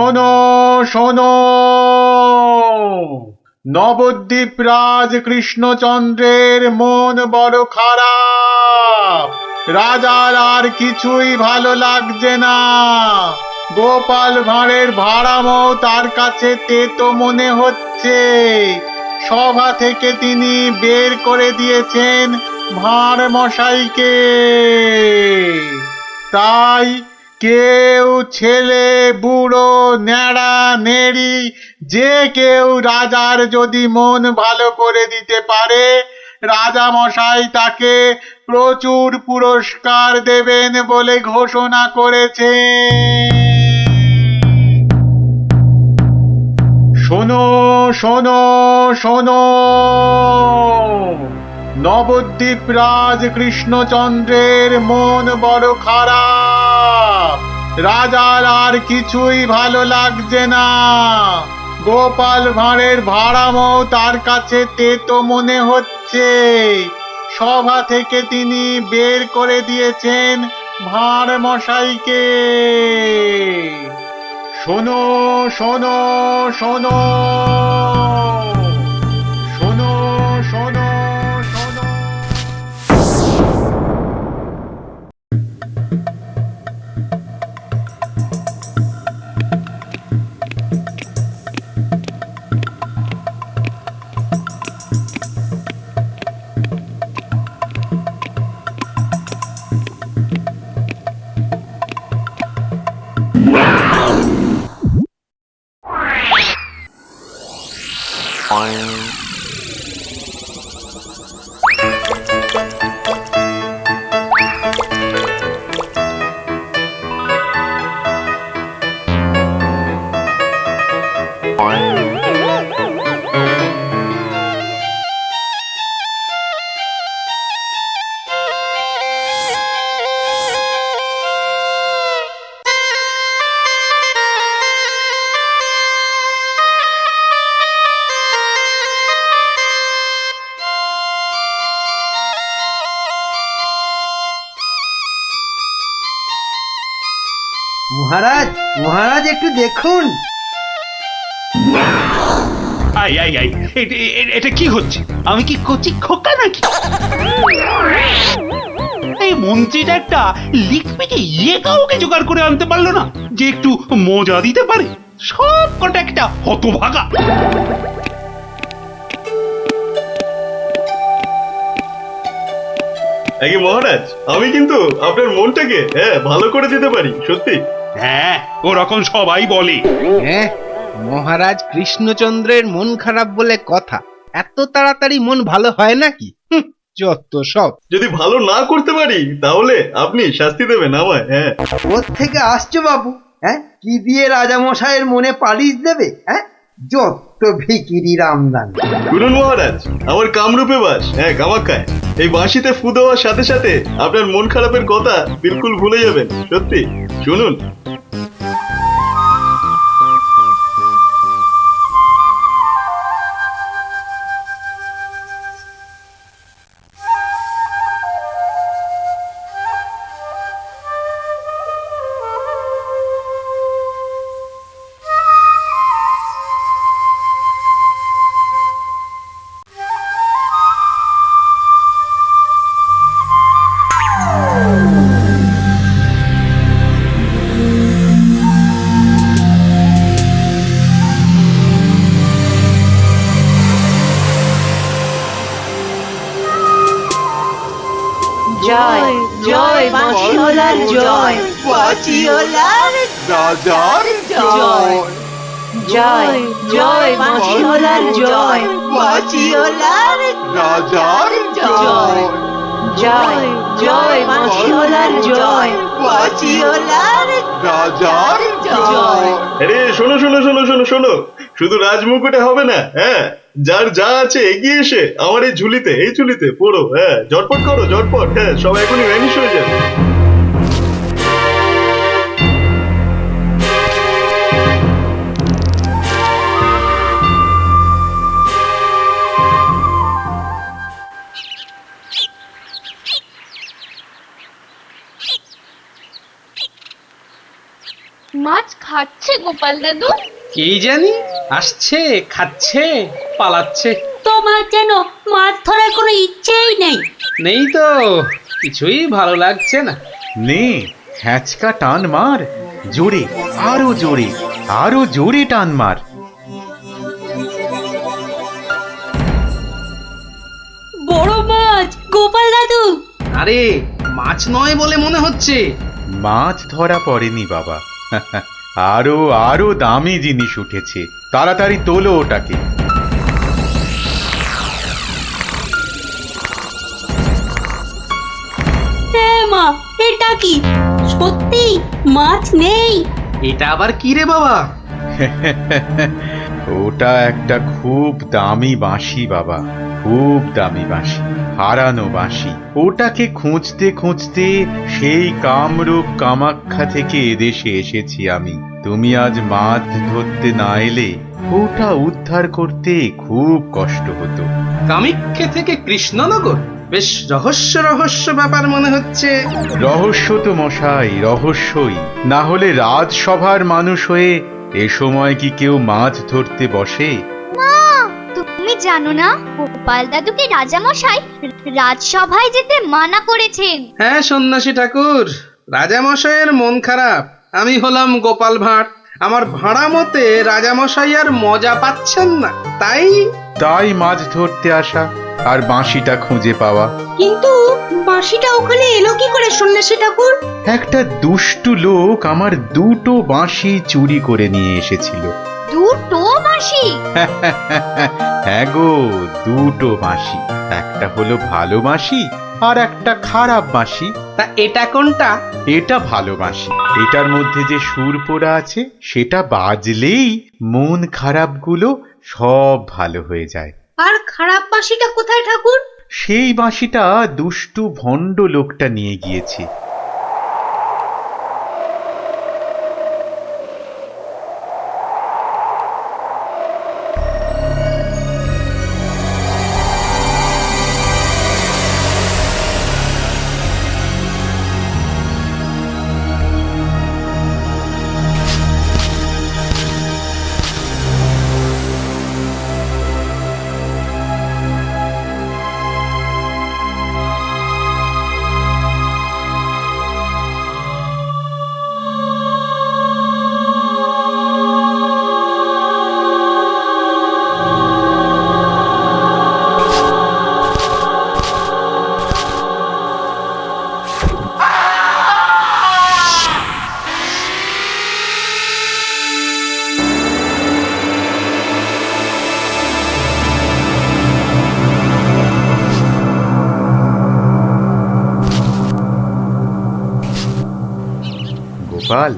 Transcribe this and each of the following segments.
শোনো শোনো, নবদ্বীপ রাজ কৃষ্ণচন্দ্রের মন বড় খারাপ। রাজার আর কিছুই ভালো লাগছে না। গোপাল ভাঁড়ের ভাড়ামো তার কাছে তেতো মনে হচ্ছে। সভা থেকে তিনি বের করে দিয়েছেন ভাঁড় মশাইকে। তাই কেউ, ছেলে বুড়ো ন্যাড়া নেড়ি, যে কেউ রাজার যদি মন ভালো করে দিতে পারে, রাজা মশাই তাকে প্রচুর পুরস্কার দেবেন বলে ঘোষণা করেছে। শোনো শোনো শোনো, নবদ্বীপ রাজ কৃষ্ণচন্দ্রের মন বড় খারাপ। রাজার আর কিছুই ভালো লাগছে না। গোপাল ভাঁড়ের ভাড়ামো তার কাছে তেতো মনে হচ্ছে। সভা থেকে তিনি বের করে দিয়েছেন ভাঁড় মশাইকে। শোনো শোনো শোনো, শোনো শোনো শোনো। মহারাজ, মহারাজ একটু দেখুন। আই আই আই, এটা কি হচ্ছে? আমি কি কচি খোকা নাকি? এই মন্ত্রীটা একটা লিখবিকে কাউকে জোগাড় করে আনতে পারলো না যে একটু মজা দিতে পারে। সব কটা একটা হতভাগা। আগে মহারাজ, আমি কিন্তু আপনার মনটাকে ভালো করে দিতে পারি, সত্যি। হ্যাঁ, ওরকম সবাই বলে। হ্যাঁ, মহারাজ কৃষ্ণচন্দ্রের মন খারাপ বলে কথা। এত তাড়াতাড়ি মন ভালো হয় নাকি? যত সব। যদি ভালো না করতে পারি তাহলে আপনি শাস্তি দেবেন আমায়। হ্যাঁ, ওর থেকে আসছো বাবু? হ্যাঁ, কি দিয়ে রাজামশাইয়ের মনে পালিশ দেবে? হ্যাঁ, যত ভিকিরি রামদান। শুনুন মহারাজ, আমার কামরূপে বাস, কামাখ্যায়। এই বাঁশিতে ফু দেওয়ার সাথে সাথে আপনার মন খারাপের কথা বিলকুল ভুলে যাবেন, সত্যি। শুনুন। জয় জয় বাঁশিওয়ালার জয়, বাঁশিওয়ালার রাজার জয়। জয় জয় বাঁশিওয়ালার জয়, বাঁশিওয়ালার রাজার জয়। জয় জয় বাঁশিওয়ালার জয়, বাঁশিওয়ালার রাজার জয়। আরে শোনো শোনো শোনো শোনো শোনো, শুধু রাজমুকুটে হবে না। যার যা আছে এগিয়ে এসে আমার এই ঝুলিতে পড়ো। ঝটপট করো, ঝটপট। সব এখনই ভ্যানিশ হয়ে যাবে। মাছ খাচ্ছে গোপাল দাদু? কি জানি, আসছে, খাচ্ছে, পালাচ্ছে। তোমার যেন মাছ ধরার কোনো ইচ্ছেই নেই। নেই তো, কিছুই ভালো লাগছে না। নে হ্যাঁচকা টান মার, জোরে, আরো জোরে, আরো জোরে টান মার। বড় মাছ, গোপাল দাদু। আরে মাছ নয় বলে মনে হচ্ছে। মাছ ধরা পড়েনি বাবা, আরো আরো দামি জিনিস উঠেছে। তাড়াতাড়ি তোলো ওটাকে। হ্যাঁ মা, এটা কি সত্যি মাছ নেই? এটা আবার কি রে বাবা? ওটা একটা খুব দামি বাঁশি বাবা, খুব দামি বাঁশি, হারানো বাঁশি। ওটাকে খুঁজতে খুঁজতে সেই কামরূপ কামাখ্যা থেকে এদেশে এসেছি আমি। তুমি আজ মাছ ধরতে না এলে ওটা উদ্ধার করতে খুব কষ্ট হতো। কামাখ্যা থেকে কৃষ্ণনগর? বেশ রহস্য রহস্য ব্যাপার মনে হচ্ছে। রহস্য তো মশাই, রহস্যই। না হলে রাজসভার মানুষ হয়ে এ সময় কি কেউ মাছ ধরতে বসে? তুমি জানো না গোপাল দাদুকে রাজামশাই রাজসভায় যেতে মানা করেছেন? হ্যাঁ সন্ন্যাসী ঠাকুর, রাজামশাইয়ের মন খারাপ। আমি হলাম গোপাল ভাঁড়। আমার ভাড়া মতে রাজামশাই আর মজা পাচ্ছেন না, তাই মাছ ধরতে আসা আর বাঁশিটা খুঁজে পাওয়া। কিন্তু বাঁশিটা ওখানে এলো কি করে সন্ন্যাসী ঠাকুর? একটা দুষ্টু লোক আমার দুটো বাঁশি চুরি করে নিয়ে এসেছিল। দুটো বাঁশি? হ্যাঁ গো, দুটো বাঁশি। একটা হলো ভালো বাঁশি আর একটা খারাপ বাঁশি। তা এটা কোনটা? এটা ভালো বাঁশি। এটার মধ্যে যে সুর পোড়া আছে সেটা বাজলেই মন খারাপগুলো সব ভালো হয়ে যায়। আর খারাপ বাঁশিটা কোথায় ঠাকুর? সেই বাঁশিটা দুষ্টু ভণ্ড লোকটা নিয়ে গিয়েছে। গোপাল,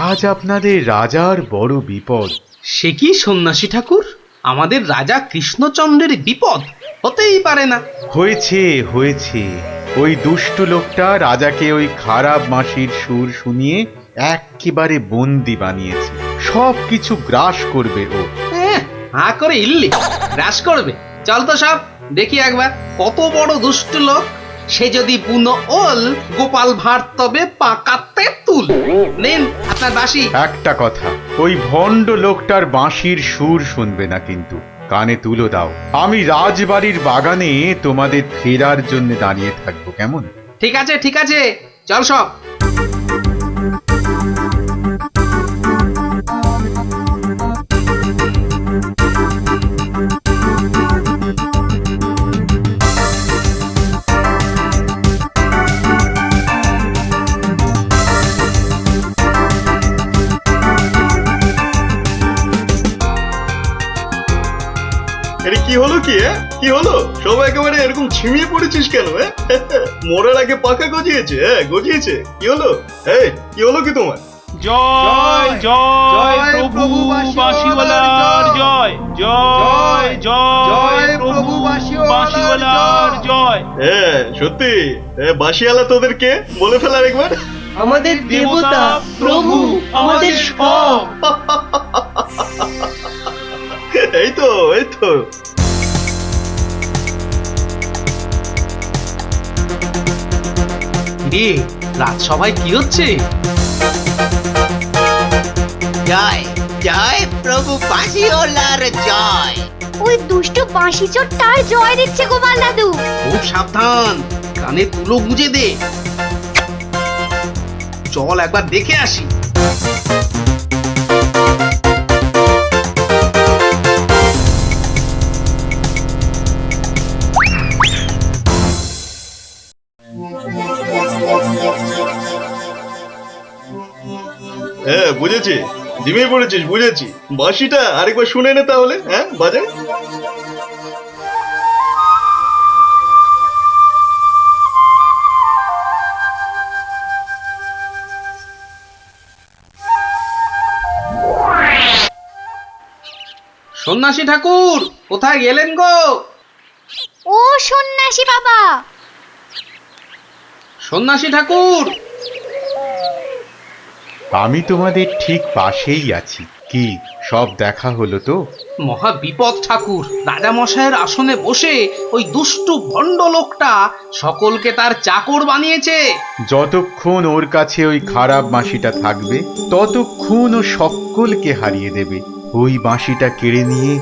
আজ আপনাদের রাজার বড় বিপদ। সে কি সন্ন্যাসী ঠাকুর, আমাদের রাজা কৃষ্ণচন্দ্রের বিপদ? হতেই পারে না। হয়েছে হয়েছে, ওই দুষ্টু লোকটা রাজাকে ওই খারাপ বাঁশির সুর শুনিয়ে একেবারে বন্দি বানিয়েছে। সব কিছু গ্রাস করবে ও। হা করে ইল্লি গ্রাস করবে? চল তো সব দেখি একবার, কত বড় দুষ্ট লোক। সে যদি বুনো ওল, গোপাল ভাঁড় তবে পাকাতে তুল। নিন আপনার বাঁশি। একটা কথা, ওই ভণ্ড লোকটার বাঁশির সুর শুনবে না কিন্তু। কানে তুলো দাও। আমি রাজবাড়ির বাগানে তোমাদের ফেরার জন্য দাঁড়িয়ে থাকবো, কেমন? ঠিক আছে ঠিক আছে, চল সব। এটা কি হলো কি? কি হলো? সব একেবারে এরকম ছিমিয়ে পড়েছিস কেন? মরার আগে পাকা গজিয়েছে, গজিয়েছে। কি হলো? এই কি হলো কি তোমার? জয় জয় প্রভু বাঁশিওয়ালার জয়, জয় জয় প্রভু বাঁশিওয়ালার জয়। হ্যাঁ সত্যি, বাঁশিওয়ালা তোদের কে বলে ফেলার একবার। আমাদের দেবতা, প্রভু, আমাদের সব। এই তো এই তো। রে রাজসভায় কি হচ্ছে? জয় জয় প্রভু বাঁশিওয়ালার জয়। ওই দুষ্ট বাঁশি চোরটার জয় দিচ্ছে গোপাল দাদু। খুব সাবধান, কানে তুলো গুঁজে দে। চল একবার দেখে আসি। হ্যাঁ বুঝেছি, জিমে পড়েছিস, বুঝেছি। বাঁশিটা আরেকবার শুনে নে তাহলে, হ্যাঁ বাজে। সন্ন্যাসী ঠাকুর কোথায় গেলেন গো? ও সন্ন্যাসী বাবা, সন্ন্যাসী ঠাকুর, আমি তোমাদের ঠিক পাশেই আছি। কি সব দেখা হলো তো? মহা বিপদ ঠাকুর। রাজামশাইয়ের আসনে বসে ওই দুষ্টু ভণ্ড লোকটা সকলকে তার চাকর বানিয়েছে। যতক্ষণ ওর কাছে ওই খারাপ বাঁশিটা থাকবে ততক্ষণ ও সকলকে হারিয়ে দেবে। ওই বাঁশিটা কেড়ে নিয়ে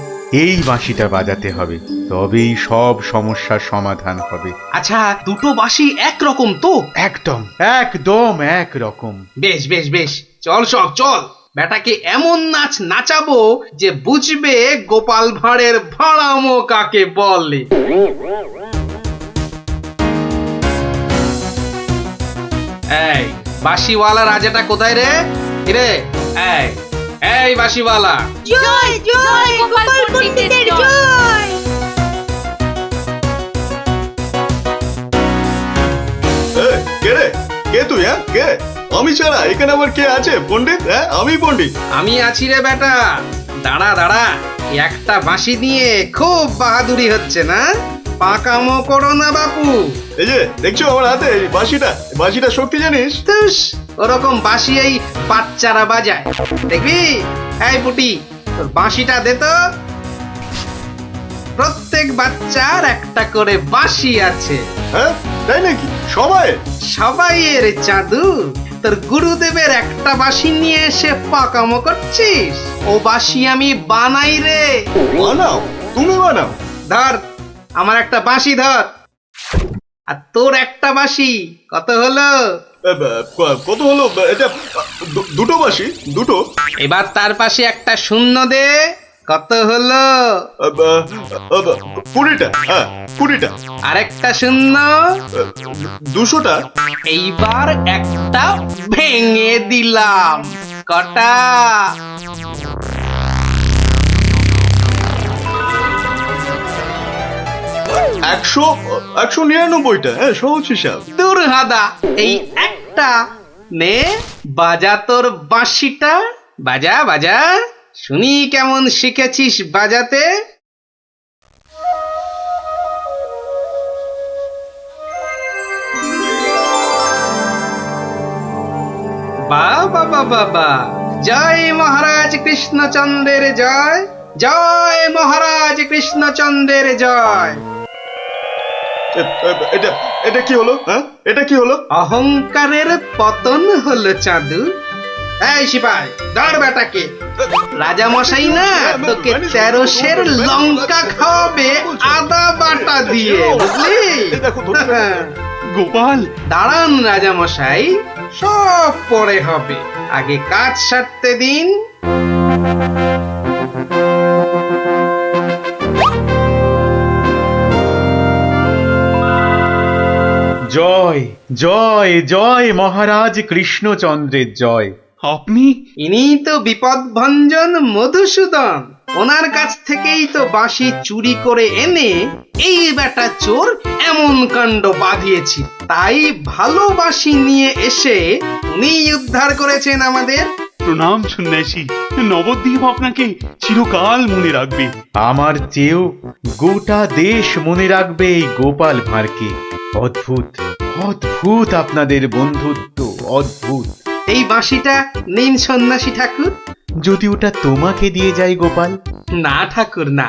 এই বাঁশিটা বাজাতে হবে, তবেই সব সমস্যার সমাধান হবে। আচ্ছা, দুটো বাঁশি একরকম তো? একদম একদম একরকম। বেশ বেশ বেশ, চল সব চল। বেটাকে এমন নাচ নাচাবো যে বুঝবে গোপাল ভাঁড়ের ভাড়ামো কাকে বলে। এই বাঁশিওয়ালা রাজাটা কোথায় রে? রে এই এই বাঁশিওয়ালা, জয় জয় গোপাল পণ্ডিতের জয়। কে রে? কে তুই? হ্যাঁ কে? আমি ছাড়া এখানে আবার কে আছে? পণ্ডিত? হ্যাঁ আমি পণ্ডিত। আমি আছি রে বেটা। দাঁড়া দাঁড়া, একটা বাঁশি নিয়ে খুব বাহাদুরি হচ্ছে না? পাকামো করো না বাপু। এই যে দেখছো আমার হাতে এই বাঁশিটা, বাঁশিটা শক্তি জানিস? তুস, ওরকম বাঁশি এই বাচ্চারা বাজায়, দেখবি? এই পুটি, তোর বাঁশিটা দে তো। প্রত্যেক বাচ্চার একটা করে বাঁশি আছে। হ্যাঁ তাই নাকি? সবাই? সবাইয়ের জাদু। তোর গুরুদেবের একটা বাঁশি নিয়ে এসে পাকামো করছিস? ও বাঁশি আমি বানাই রে। বানাও? তুমি বানাও? ধর, আমার একটা বাঁশি ধর, আর তোর একটা বাঁশি। কত হলো? কত হলো এটা? দুটো বাঁশি, দুটো। এবার তার পাশে একটা শূন্য দে। কত হলো? 20টা। হ্যাঁ 20টা। আরেকটা শূন্য। 200টা। এইবার একটা ভেঙে দিলাম। কটা? 199টা। হ্যাঁ সহজ হিসাব। দূর হাদা, এই একটা নে, বাজা তোর বাঁশিটা। বাজা বাজা, শুনি কেমন শিখেছিস বাজাতে। বাবা বাবা বা, জয় মহারাজ কৃষ্ণচন্দ্রের জয়, জয় মহারাজ কৃষ্ণচন্দ্রের জয়। এটা এটা কি হলো? হ্যাঁ এটা কি হলো? অহংকারের পতন হলো চাঁদু। এই সিপাই, ধর বেটাকে। রাজা মশাই না তোকে 13 সের লঙ্কা খাওয়াবে আদা বাটা দিয়ে, বুঝলি? দেখো গোপাল, দাঁড়ান রাজা মশাই, সব পরে হবে, আগে কাজ সারতে দিন। জয় জয় জয় মহারাজ কৃষ্ণচন্দ্রের জয়। আপনি? ইনি তো বিপদ ভঞ্জন মধুসূদন। ওনার কাছ থেকেই তো বাঁশি চুরি করে এনে এই বেটা চোর এমন কাণ্ড বাঁধিয়েছি। তাই ভালো বাঁশি নিয়ে এসে উনি উদ্ধার করেছেন আমাদের। প্রণাম সন্ন্যাসী, নবদ্বীপ আপনাকে চিরকাল মনে রাখবে। আমার চেয়েও গোটা দেশ মনে রাখবে এই গোপাল ভাঁড়কে। অদ্ভুত অদ্ভুত আপনাদের বন্ধুত্ব, অদ্ভুত। এই বাঁশিটা নিন সন্ন্যাসী ঠাকুর। যদি ওটা তোমাকে দিয়ে যাই গোপাল? না ঠাকুর না,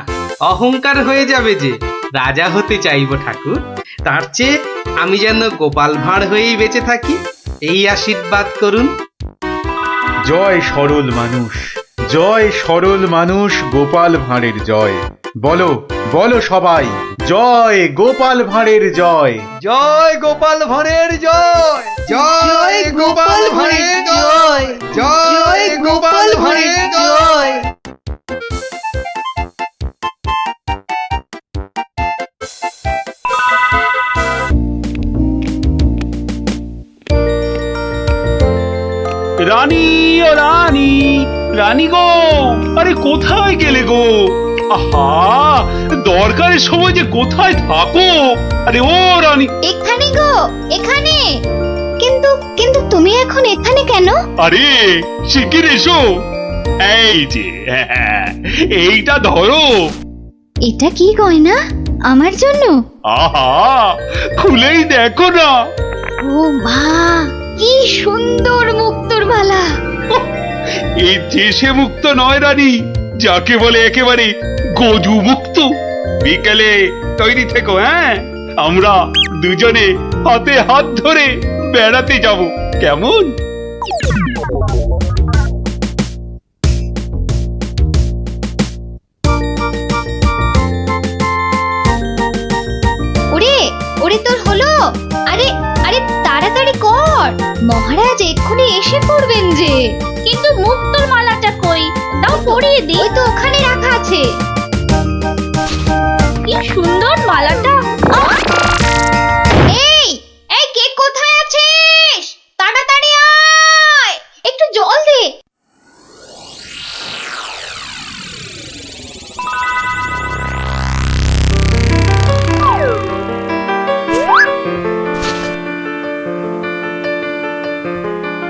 অহংকার হয়ে যাবে যে। রাজা হতে চাইবো ঠাকুর, তার চেয়ে আমি যেন গোপাল ভাঁড় হয়েই বেঁচে থাকি, এই আশীর্বাদ করুন। জয় সরল মানুষ, জয় সরল মানুষ, গোপাল ভাঁড়ের জয়। বলো বলো সবাই, জয় গোপাল ভাঁড়ের জয়। জয় গোপাল ভাঁড়ের জয়, জয় গোপাল ভাঁড়ের জয়, জয় গোপাল ভাঁড়ের জয়। রানী ও রানী, রানী গো, আরে কোথায় গেলে গো? আহা, দরকারের সময় যে কোথায় থাকো? আরে ও রানী। এখানে গো, এখানে। কিন্তু কিন্তু তুমি এখন এখানে কেন? আরে শিগগির এসো। এই যে এইটা ধরো। এটা কি গয়না? আমার জন্য? আহা, খুলেই দেখো না। ও মা, কি সুন্দর মুক্তোর মালা। এই দেশে মুক্ত নয় রানী, যাকে বলে একেবারে গজু মুক্ত। বিকেলে তৈরি থেকো, হ্যাঁ? আমরা দুজনে হাতে হাত ধরে বেড়াতে যাব, কেমন? ওরে ওরে, তোর হলো? আরে আরে তাড়াতাড়ি কর, মহারাজ এক্ষুনি এসে পড়বেন যে। কিন্তু মুক্তোর মালাটা কই? দাও পরিয়ে দিই। ওই তো ওখানে রাখা আছে। কি সুন্দর মালাটা। এই এই, কে কোথায় আছিস? তাড়াতাড়ি আয়, একটু জল দে।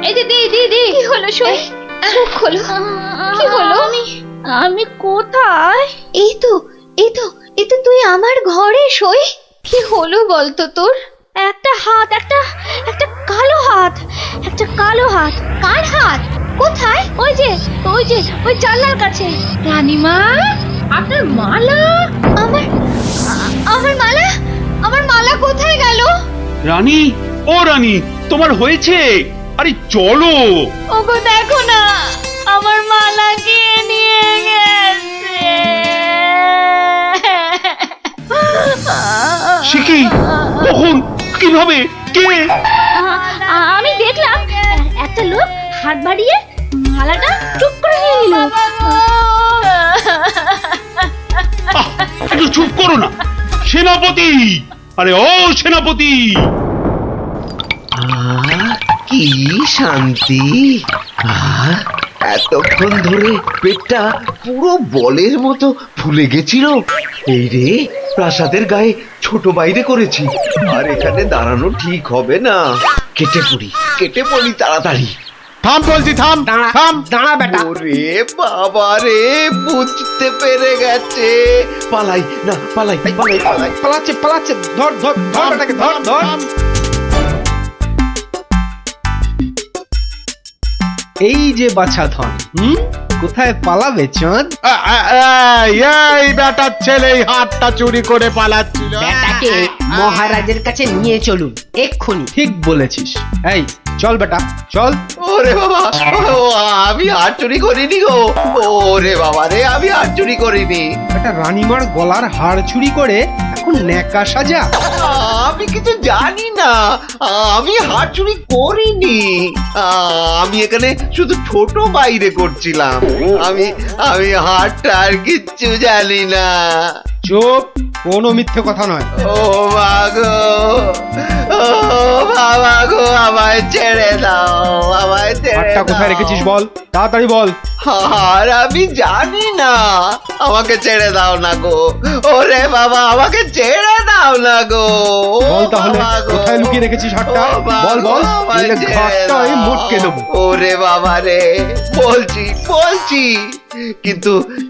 এই যে দি দি দি, কি হলো? শুই চোখ খোলো। কি হলো? আমি কোথায়? এই তো এই তো এই তো, তুই আমার ঘরে শোই। কি হলো বলতো তোর? একটা হাত, একটা একটা কালো হাত, একটা কালো হাত। কার হাত? কোথায়? ওই যে ওই জানলার কাছে। রানীমা, আপনার মালা। আমার মালা, আমার মালা কোথায় গেল? রানী ও রানী, তোমার হয়েছে? আরে চলো। ওগো দেখো না, আমার মালা কে নিয়ে গেছে। সে কি? কখন? কিভাবে? কে? আমি দেখলাম একটা লোক হাত বাড়িয়ে মালাটা চুপ করে নিয়ে নিল। আহ, একটু চুপ করো না সেনাপতি। আরে ও সেনাপতি। কি শান্তি! এতক্ষণ ধরে পেটটা পুরো বলের মতো ফুলে গেছিল। এই রে, প্রাসাদের গায়ে ছোট বাইরে করেছি, আর এখানে দাঁড়ানো ঠিক হবে না। কেটে পড়ি তাড়াতাড়ি। থাম বলছি, থাম থাম। দাঁড়া বেটা। ওরে বাবা রে, বুঝতে পেরে গেছে। পালাই না, পালাই। পালাচ্ছে পালাচ্ছে, ধর ধর ধর বেটাকে, ধর ধর। এই যে বাছা ধন, কোথায় পালাবে চাঁদ? এই বেটার ছেলে এই হাতটা চুরি করে পালাচ্ছিল। বেটাকে মহারাজের কাছে নিয়ে চলুন এক্ষুনি। ঠিক বলেছিস। এই চল বেটা, চল। ওরে বাবা, আমি আর চুরি করিনি গো। ওরে বাবা রে, আমি আর চুরি করিনি। একটা রানীমার গলার হার চুরি করে এখন ন্যাকা সাজা। আমি কিছু জানি না, আমি হাত চুরি করিনি। আমি এখানে শুধু ছোট বাইরে করছিলাম। আমি হাতটা আর কিচ্ছু জানি না। চুপ, কোনো মিথ্যে কথা নয়। ও মা গো, ও বাবা গো, আমায় ছেড়ে দাও, আমায় ছেড়ে হারটা কোথায় দাও। রেখেছিস বল, তাড়াতাড়ি বল। আর আমি জানি না, আমাকে ছেড়ে দাও না গো। ওরে বাবা, আমাকে ছেড়ে দাও না গো। ও বল তাহলে, বাবা গো। কোথায় লুকিয়ে রেখেছিস হারটা? ও বাবা বল বল, গো, আমায় নইলে ছেড়ে ঘাটটা আমি দাও। মটকে দেবো। ওরে বাবা রে, বলছি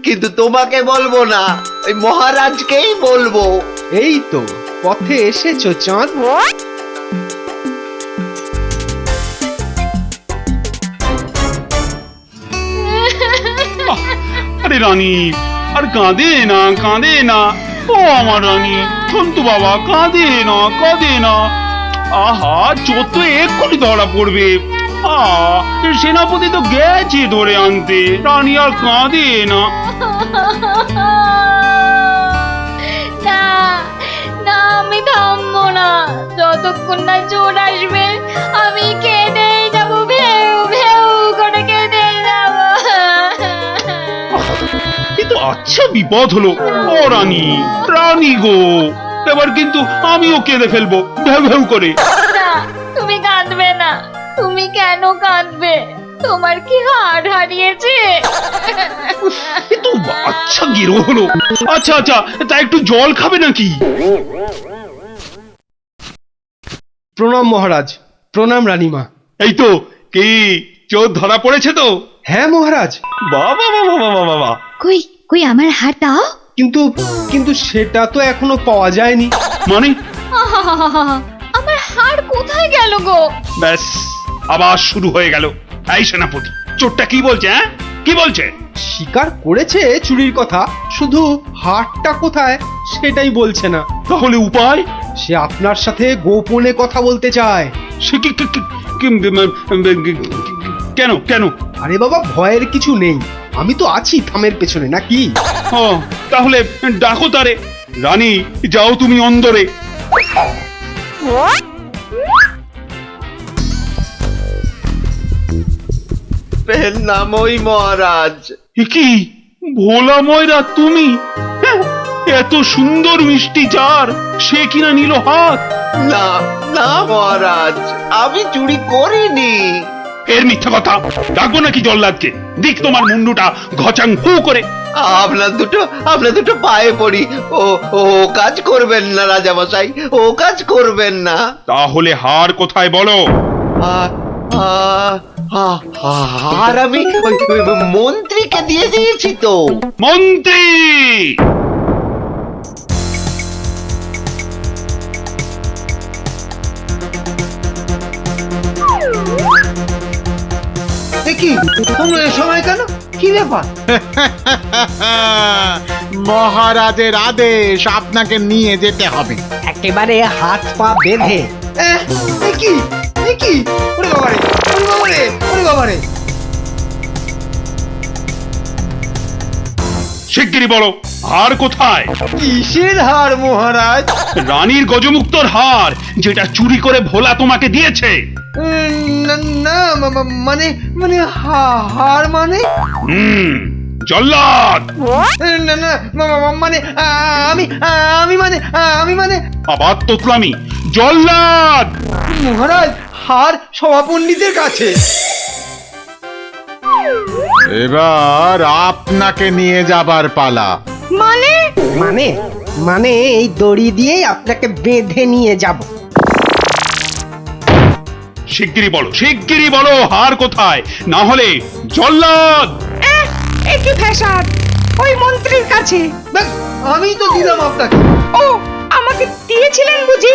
কিন্তু তোমাকে বলবো না, ওই মহারাজকেই বলবো। এই তো পথে এসেছো চাঁদ। আরে রানী, আর কাঁদে না। ও আমার রানী, সন্তু বাবা, কাঁদে না। আহা, চোর তো এক্ষুনি ধরা পড়বে। সেনাপতি তো গেছে ধরে আনতে, রানী আর কাঁদে না। না না, আমি থামবো না যতক্ষণ না চোর আসবে। আমি কেঁদেই যাবো, ভেউ ভেউ করে কেঁদে যাবো। কিন্তু আচ্ছা বিপদ হলো। ও রানী, রানী গো, এবার কিন্তু আমিও কেঁদে ফেলবো ভেউ ভেউ করে। না, তুমি কাঁদবে না। তুমি কেন কাঁদবে? তোমার কি হাড় হারিয়েছে? কিন্তু আচ্ছা গেরো হলো। আচ্ছা আচ্ছা, তা একটু জল খাবে নাকি? প্রণাম মহারাজ, প্রণাম রানীমা। এই তো, কি চোর ধরা পড়েছে তো? হ্যাঁ মহারাজ, বাবা বাবা বাবা বাবা। কই কই আমার হাড় দাও। কিন্তু কিন্তু সেটা তো এখনো পাওয়া যায়নি। মানে? আহাহাহাহা, আমার হাড় কোথায় গেল গো? ব্যাস, আবার শুরু হয়ে গেল। এই সেনাপতি, চোরটা কি বলছে? হ্যাঁ, কি বলছে? স্বীকার করেছে চুরির কথা, শুধু হাড়টা কোথায় সেটাই বলছে না। তাহলে উপায়? সে আপনার সাথে গোপনে কথা বলতে চায়। সে কেন কেন? আরে বাবা, ভয়ের কিছু নেই, আমি তো আছি থামের পেছনে, নাকি? ও, তাহলে ডাকো তারে। রানী, যাও তুমি অন্দরে। নামই মহারাজ। এ কি ভোলা ময়রা তুমি? হ্যাঁ, এত সুন্দর মিষ্টি চার, সে কিনা নিল হাত। না না মহারাজ, আমি চুরি করিনি। এর মিথ্যা কথা। ডাকবো নাকি জল্লাদকে? দিক তোমার মুন্ডুটা ঘচাং ফু করে। আপনার দুটো পায়ে পড়ি। ও ও কাজ করবেন না রাজামশাই, ও কাজ করবেন না। তাহলে হার কোথায় বলো? আর আমি ওই মন্ত্রীকে দিয়ে দিয়েছি তো। মন্ত্রী! কি তোমরা এ সময় কেন? কি ব্যাপার? মহারাজের আদেশ, আপনাকে নিয়ে যেতে হবে। একেবারে হাত পা বেঁধে। কি কি? ওরে বাবারে, ওরে বাবারে, ওরে বাবারে! শিগগিরই বলো, হার কোথায়? কিসের হার মহারাজ? রানীর গজমুক্তর হার, যেটা চুরি করে ভোলা তোমাকে দিয়েছে। না মানে মানে হার মানে? জল্লাদ! না না মানে আমি মানে আবার তোতলামি। জল্লাদ! মহারাজ, হার সভাপণ্ডিতের কাছে। এবার আপনাকে নিয়ে যাবার পালা। মানে মানে মানে এই দড়ি দিয়েই আপনাকে বেঁধে নিয়ে যাব। শিগগিরই বলো হার কোথায়, না হলে জল্লাদ! একই ফ্যাশন, ওই মন্ত্রীর কাছে। আমি তো দিলাম আপনাকে। ও, আমাকে দিয়েছিলেন বুঝি?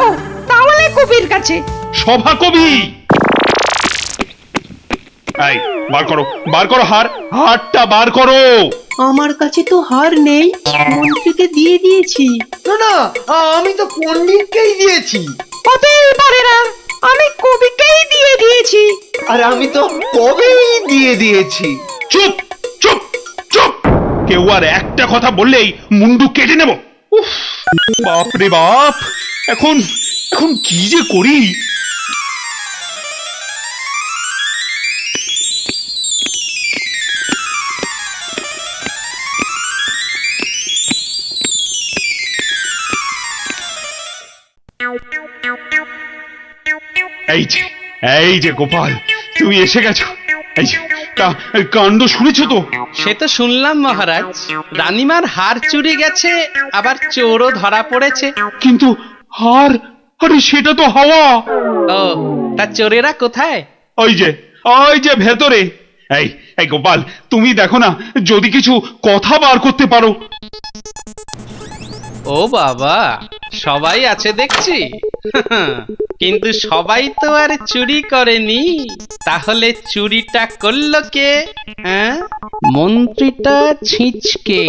ও, তাহলে কবির কাছে। সভা কবি! এই, বার করো হারটা বার করো। আমার কাছে তো হার নেই, মন্ত্রীকে দিয়ে দিয়েছি। না না, আমি তো পণ্ডিতকেই দিয়েছি। হতেই পারে না, আমি কবিকেই দিয়ে দিয়েছি। আর আমি তো কবেই দিয়ে দিয়েছি। চুপ চুপ চুপ! কেউ আর একটা কথা বললেই মুন্ডু কেটে নেব। উফ, বাপ রে বাপ! এখন কি যে করি! এই যে গোপাল, তুমি এসে গেছো। এই যে, কাণ্ড শুনেছো তো? সে তো শুনলাম মহারাজ, রানীমার হার চুরি গেছে, আবার চোরও ধরা পড়েছে। কিন্তু হার, আরে সেটা তো হাওয়া। ও, তা চোরেরা কোথায়? ওই যে ভেতরে। এই গোপাল, তুমি দেখো না, যদি কিছু কথা বার করতে পারো। ও বাবা, সবাই আছে দেখছি। কিন্তু সবাই তো আর চুরি করেনি, তাহলে চুরিটা করলো কে? হ্যাঁ, মন্ত্রীটা ছিঁচকে,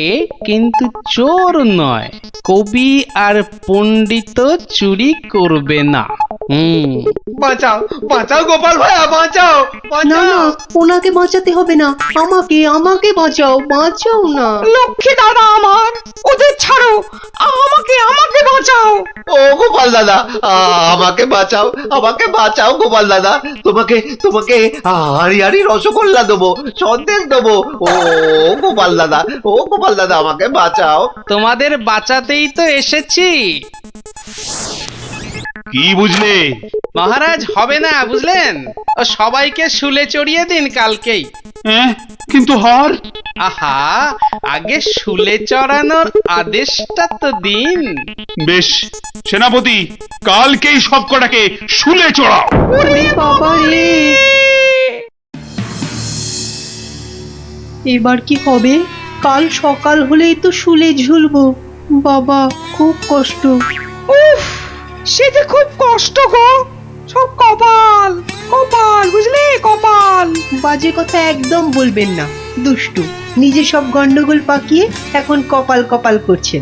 কিন্তু চোর নয়। কবি আর পণ্ডিত চুরি করবে না। বাঁচাও বাঁচাও গোপাল ভাইয়া, বাঁচাও না না, ওনাকে বাঁচাতে হবে না, আমাকে আমাকে বাঁচাও, বাঁচাও না। লক্ষ্মী দাদা আমার, ওদের ছাড়ো, আমাকে আমাকে বাঁচাও। ও গোপাল দাদা, আমাকে বাঁচাও, আমাকে বাঁচাও গোপাল দাদা। তোমাকে তোমাকে হাড়ি হাড়ি রসগোল্লা দেবো, সন্দেশ দেবো। ও গোপাল দাদা, ও গোপাল দাদা, আমাকে বাঁচাও। তোমাদের বাঁচাতেই তো এসেছি। কি বুঝলে? মহারাজ হবে না বুঝলেন, ও সবাইকে শুলে চড়িয়ে দিন কালকেই। হ্যাঁ, কিন্তু হার? আহা, আগে শুলে চড়ানোর আদেশটা তো দিন। বেশ, সেনাপতি কালকেই সব কটাকে শুলে চড়াও। ওরে বাবা রে, এবার কি হবে? কাল সকাল হলেই তো শুলে ঝুলবো। বাবা, খুব কষ্ট। উফ, সে যে খুব কষ্ট গো, সব কপাল কপাল, বুঝলে, কপাল। বাজে কথা একদম বলবেন না, দুষ্টু। নিজে সব গন্ডগোল পাকিয়ে এখন কপাল কপাল করছেন।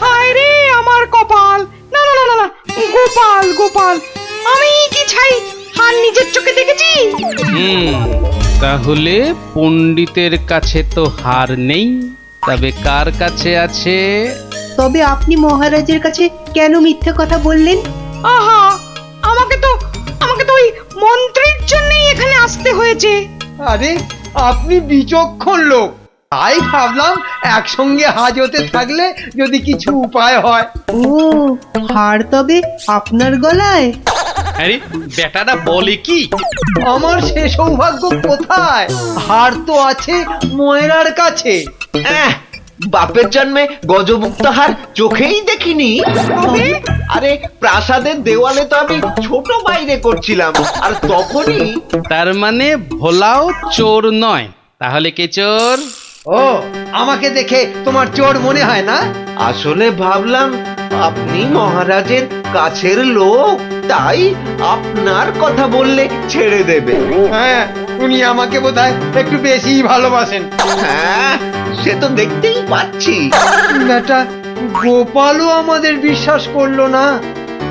হায় রে আমার কপাল। না না না না না, গোপাল গোপাল, আমি কি ছাই হার নিজের চোখে দেখেছি? তাহলে পণ্ডিতের কাছে তো হার নেই, তবে কার কাছে আছে? তবে আপনি মহারাজের কাছে কেন মিথ্যে কথা বললেন? আহা, আমাকে তো ওই মন্ত্রীর জন্যই এখানে আসতে হয়েছে। আরে আপনি বিচক্ষণ লোক, তাই ভাবলাম একসঙ্গে হাজতে থাকলে যদি কিছু উপায় হয়। ও, হার তবে আপনার গলায়? আরে বেটাটা বলে কি? আমার সে সৌভাগ্য কোথায়? হার তো আছে ময়রার কাছে। বাপের জন্মে গজমুক্ত হার চোখেই দেখিনি। আরে প্রাসাদের দেওয়ালে তো আমি ছোট বাইরে করছিলাম, আর তখনই। তার মানে ভোলাও চোর নয়, তাহলে কে চোর? ও, আমাকে দেখে তোমার চোর মনে হয় না? আসলে ভাবলাম আপনি মহারাজের কাছের লোক, তাই আপনার কথা বললে ছেড়ে দেবে। হ্যাঁ, উনি আমাকে বোধহয় একটু বেশিই ভালোবাসেন। হ্যাঁ, সে তো দেখতেই পাচ্ছি। বেটা গোপালও আমাদের বিশ্বাস করলো না।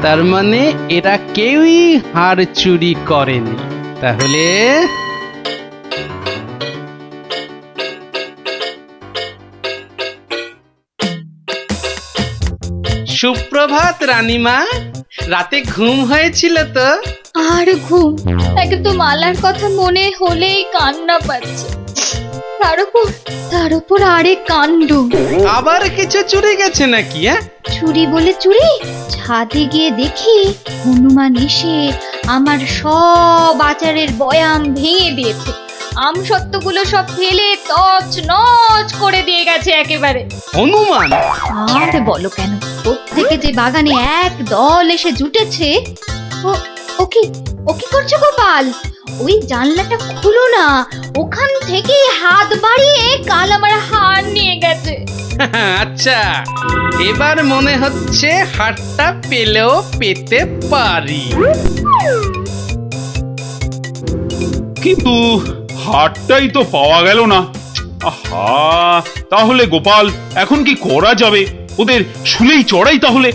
তার মানে এরা কেউই হার চুরি করেনি। তাহলে সুপ্রভাত রানীমা, রাতে ঘুম হয়েছিল তো? আর ঘুম, একে তো মালার কথা মনে হলেই কান্না পাচ্ছে। তার উপর আরেক কাণ্ড। আবার কিছু চুরি গেছে নাকি? চুরি বলে চুরি, ছাদে গিয়ে দেখি হনুমান এসে আমার সব আচারের বয়াম ভেঙে দিয়েছে। আমসত্ত্বগুলো সব ফেলে তছ নছ করে দিয়ে গেছে একেবারে। হনুমান? আর বলো কেন, প্রত্যেকে যে বাগানে এক দল এসে জুটেছে। ও কি করছো গোপাল? ওই জানলাটা খুলো না, ওখান থেকে হাত বাড়িয়ে কাল আমার হার নিয়ে গেছে। আচ্ছা, এবার মনে হচ্ছে হারটা পেলেও পেতে পারি। কিন্তু হারটাই তো পাওয়া গেল না। আহা, তাহলে গোপাল এখন কি করা যাবে? ওদের শুলেই চড়াই তাহলে।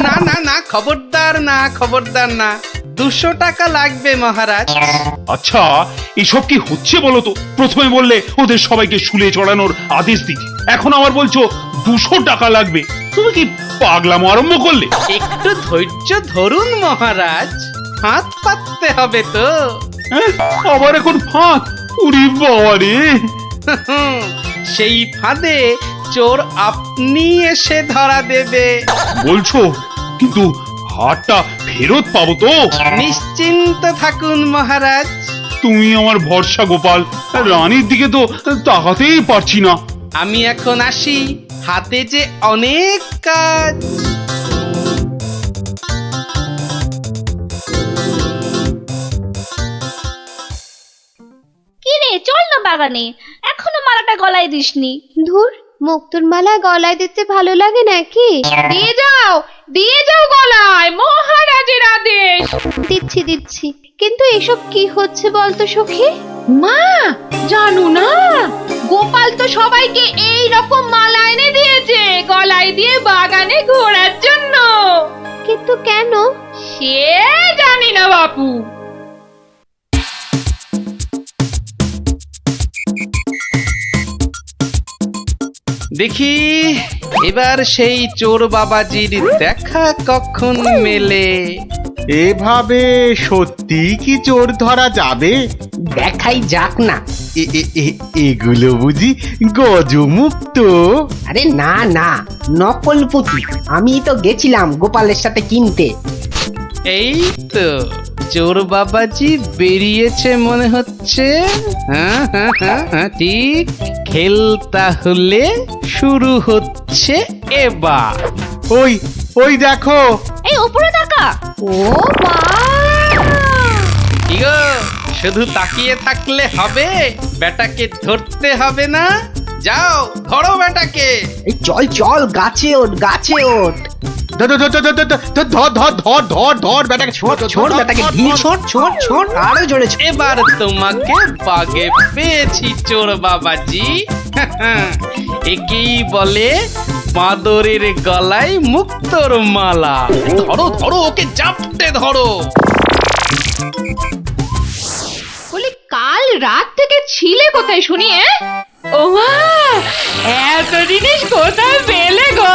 না না না, খবরদার না, খবরদার না। 200 টাকা লাগবে মহারাজ। আচ্ছা, এসব কি হচ্ছে বলো তো? প্রথমে বললে ওদের সবাইকে শুলে চড়ানোর আদেশ দিতে, এখন আবার বলছো 200 টাকা লাগবে। তুমি কি পাগলামো আরম্ভ করলে? একটু ধৈর্য ধরুন মহারাজ, হাত পাততে হবে তো। আবার এখন ফাঁক? উরি বাবা রে! সেই ফাঁদে চোর আপনি এসে ধরা দেবে। বলছো, কিন্তু হারটা ফেরত পাবো তো? নিশ্চিন্ত থাকুন মহারাজ। তুমি আমার ভরসা গোপাল, রানীর দিকে তো তাকাতেই পারছি না। আমি এখন আসি, হাতে যে অনেক কাজ। কি রে, চল না বাগানে, এখনো মালাটা গলায় দিসনি। ধুর, মুক্তোর মালা গলায় দিতে ভালো লাগে নাকি? দিয়ে যাও গলায়, মহারাজের আদেশ। দিচ্ছি, কিন্তু এসব কি হচ্ছে বলতো সখী? মা, জানো না, গোপাল তো সবাইকে এই রকম মালা এনে দিয়েছে গলায় দিয়ে বাগানে ঘোরার জন্য। কিন্তু কেন? সে জানি না বাপু। দেখি এবার সেই চোর বাবাজির দেখা কখন মেলে। এভাবে সত্যি কি চোর ধরা যাবে? দেখাই যাক না। এগুলো বুঝি গজমুক্ত? আরে না না, নকল পুঁতি। আমি তো গেছিলাম গোপালের সাথে কিনতে। এই তো চোর বাবাজি বেরিয়েছে মনে হচ্ছে। হ্যাঁ হ্যাঁ হ্যাঁ হ্যাঁ, ঠিক। খেল তাহলে শুরু হচ্ছে এবার। ওই ওই দেখো, এই উপরে তাকা। ও মা! কি গো, শুধু তাকিয়ে থাকলে হবে? বেটাকে ধরতে হবে না? যাও ধরো বেটাকে। এই চল চল, গাছে ওঠ, গাছে ওঠ। ধর ধর ধর ধর ধর ধর ধর ধর ধর ধর বেটাকে ছোট ছোট বেটাকে ঢিল ছোট ছোট ছোট, আরো জোরে ছোট। এবার তোমাকে বাগে পেয়েছি চোর বাবাজি। একেই বলে বাঁদরের গলায় মুক্তোর মালা। ধরো ধরো, ওকে চাপতে ধরো। বলি কাল রাত থেকে ছিলে কোথায় শুনি? ও মা, এত জিনিস কোথায় পেলে গো?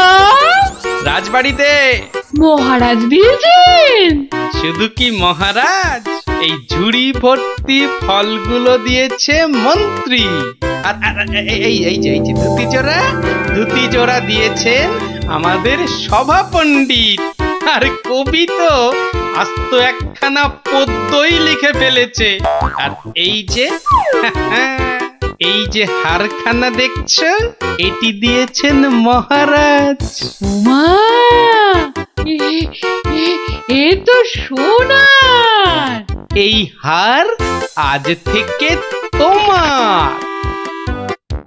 রাজবাড়িতে। মহারাজ দিয়েছেন? শুধু কি মহারাজ, এই ঝুড়ি ভর্তি ফলগুলো দিয়েছে মন্ত্রী। আর এই যে ধুতি জোড়া দিয়েছেন আমাদের সভা পণ্ডিত। আর কবি তো আস্ত একখানা পদ্যই লিখে ফেলেছে। আর এই যে হারখানা দেখছো, এটি দিয়েছেন মহারাজ। মা, এ তো সোনার। এই হার আজ থেকে তোমার।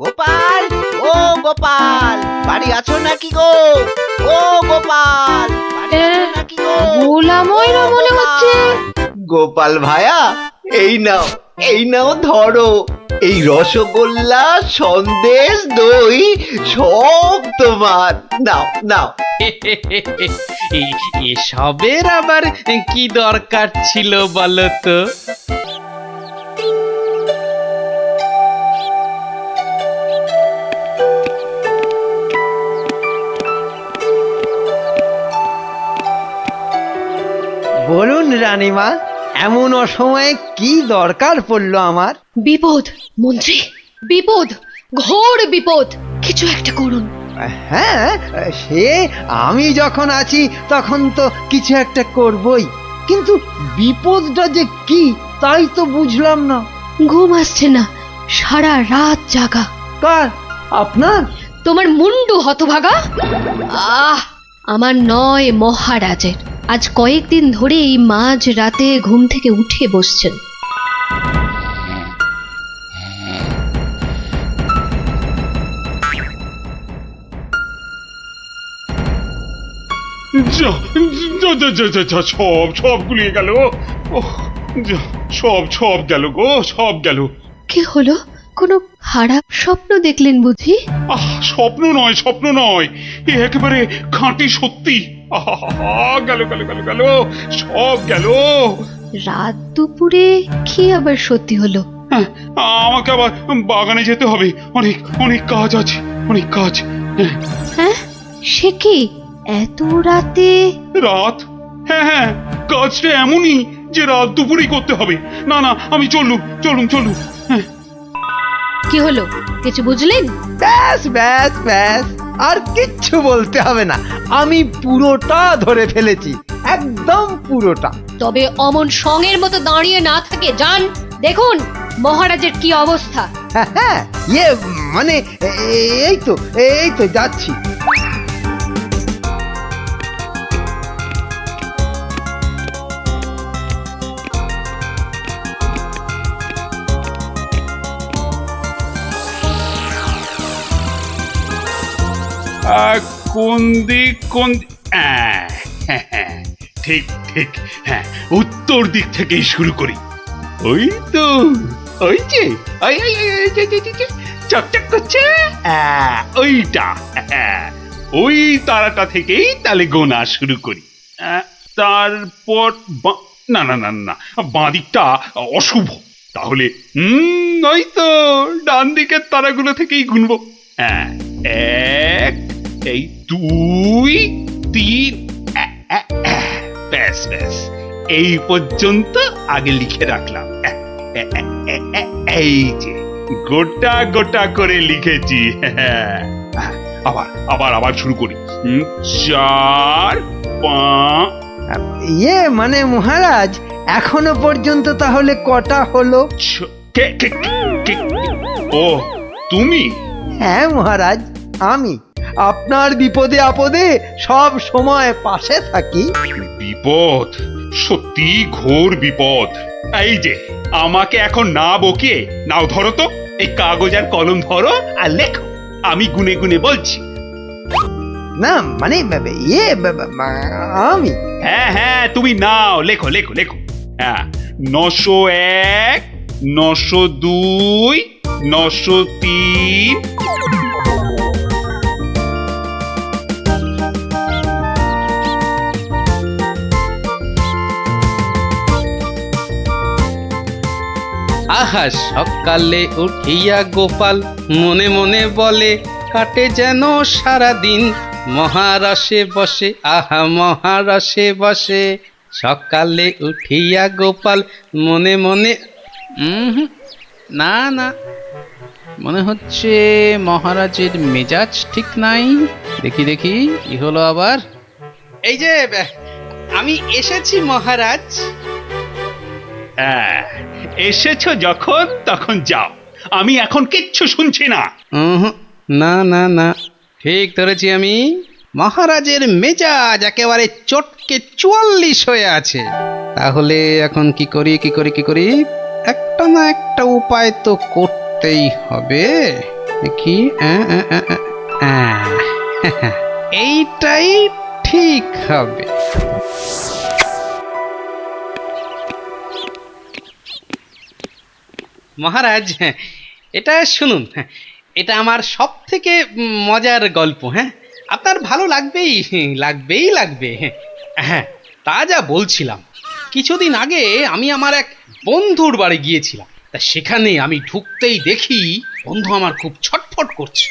গোপাল, ও গোপাল, বাড়ি আছো নাকি গো? ও গোপাল, বাড়ি আছো নাকি গো? ভোলা ময়রা মনে হচ্ছে। গোপাল ভায়া, এই নাও, এই নাও ধরো। এই রসগোল্লা, সন্দেশ, দই সব তোমার। নাও নাও। এসবের আবার কি দরকার ছিল বলো তো? বলুন রানীমা, এমন অসময়ে কি দরকার পড়লো আমার? বিপদ মন্ত্রী, বিপদ, ঘোর বিপদ। কিছু একটা করুন। হ্যাঁ, সে আমি যখন আছি তখন তো কিছু একটা করবই, কিন্তু বিপদটা যে কি তাই তো বুঝলাম না। ঘুম আসছে না, সারা রাত জাগা। কার? আপনার? তোমার মুন্ডু হতভাগা। আমার নয়, মহারাজের। আজ কয়েকদিন ধরে এই মাঝ রাতে ঘুম থেকে উঠে বসছেন। সব গুলিয়ে গেল। সব গেল গো, সব গেল। কি হলো? কোনো খারাপ স্বপ্ন দেখলেন বুঝি? স্বপ্ন নয়, স্বপ্ন নয়, এ একেবারে খাঁটি সত্যি। গেল গেল গেল গেল, সব গেল। রাত দুপুরে কি আবার সত্যি হলো? আমাকে আবার বাগানে যেতে হবে, অনেক অনেক কাজ আছে, অনেক কাজ। হ্যাঁ, সে কি এত রাতে? রাত? হ্যাঁ হ্যাঁ, কাজটা এমনই যে রাত দুপুরেই করতে হবে। না না, আমি চলুন। কি হলো, কিছু বুঝলেন? ব্যাস ব্যাস ব্যাস, আর কিচ্ছু বলতে হবে না, আমি পুরোটা ধরে ফেলেছি, একদম পুরোটা। তবে অমন সঙ্গের মতো দাঁড়িয়ে না থাকে যান, দেখুন মহারাজের কি অবস্থা। হ্যাঁ, মানে এই তো যাচ্ছি। কোন দিক? ঠিক ঠিক, হ্যাঁ, উত্তর দিক থেকেই শুরু করি। ওই তো, ওই যে চকচক করছে, ওইটা। ওই তারাটা থেকেই তাহলে গোনা শুরু করি। তারপর না না না না, বাঁ দিকটা অশুভ। তাহলে ওই তো ডান দিকের তারাগুলো থেকেই গুনবো। হ্যাঁ, 1, এই 2, 3, ব্যাস ব্যাস, এই পর্যন্ত আগে লিখে রাখলাম। এই যে গোটা গোটা করে লিখেছি। আবার আবার আবার শুরু করি। 4, 5। ইয়ে মানে মহারাজ, এখনো পর্যন্ত তাহলে কটা হলো? ও তুমি? হ্যাঁ মহারাজ, আমি আপনার বিপদে আপদে সব সময় পাশে থাকি। বিপদ? সত্যি ঘোর বিপদ। এই যে আমাকে এখন না বকে নাও, ধরো তো এই কাগজ আর কলম ধরো আর লেখো, আমি গুনে গুনে বলছি। না মানে ইয়ে আমি। হ্যাঁ হ্যাঁ, তুমি নাও, লেখো লেখো লেখো। হ্যাঁ, 901, 902, 903। আহা সকালে উঠিয়া গোপাল মনে মনে বলে, কাটে যেন সারা দিন মহারসে বসে, আহা মহারসে বসে। সকালে উঠিয়া গোপাল মনে মনে, না না, মনে হচ্ছে মহারাজের মেজাজ ঠিক নাই। দেখি দেখি কি হলো আবার। এই যে আমি এসেছি মহারাজ। এসেছো যখন তখন যাও, আমি এখন কিচ্ছু শুনছি না। না না না, ঠিক ধরেছি আমি। মহারাজের মেজাজ একেবারে চটকে 44 হয়ে আছে। তাহলে এখন কি করি কি করি কি করি? একটা না একটা উপায় তো করতেই হবে। কি এইটাই ঠিক হবে। মহারাজ, এটা শুনুন, এটা আমার সব থেকে মজার গল্প। হ্যাঁ, আপনার ভালো লাগবেই লাগবেই লাগবে। হ্যাঁ, তা যা বলছিলাম, কিছুদিন আগে আমি আমার এক বন্ধুর বাড়ি গিয়েছিলাম। তা সেখানে আমি ঢুকতেই দেখি বন্ধু আমার খুব ছটফট করছে।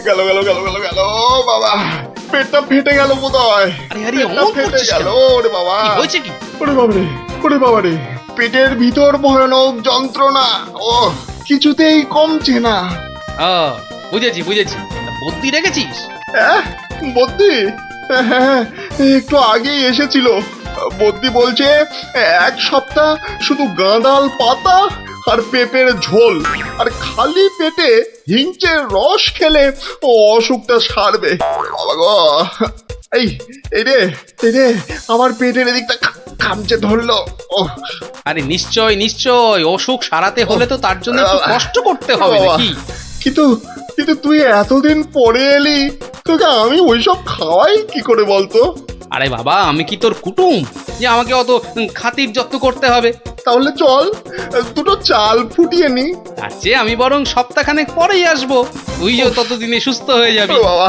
গেল গেল গেল গেল গেল বাবা, পেটটা ফেটে গেল বোধহয়। ফেটে গেল ওরে বাবা। হয়েছে কি? ওরে বাবারে, ওরে বাবারে, পেটের ভিতর ভয়ানক যন্ত্রণা। ও কিছুতেই কমছে না। বুঝেছি বুঝেছি, বদ্যি রেখেছিস? বদ্যি? হ্যাঁ, একটু আগেই এসেছিল। বদ্যি বলছে 1 সপ্তাহ শুধু গাঁদাল পাতা আর পেঁপের ঝোল আর খালি পেটে হিংচের রস খেলে ও অসুখটা সারবে। বাবা গো, এই রে আমার পেটের এদিকটা খামচে ধরলো। আরে নিশ্চয় নিশ্চয়, অসুখ সারাতে হলে তো তার জন্য একটু কষ্ট করতে হবে নাকি? কিন্তু কিন্তু তুই এতদিন পরে এলি, তোকে আমি ওইসব খাওয়াই কি করে বলতো? আরে বাবা, আমি কি তোর কুটুম যে আমাকে অত খাতির যত্ন করতে হবে? তাহলে চল দুটো চাল ফুটিয়ে নি। তার চেয়ে আমি বরং সপ্তাহখানেক পরেই আসবো, তুইও ততদিনে সুস্থ হয়ে যাবি। বাবা,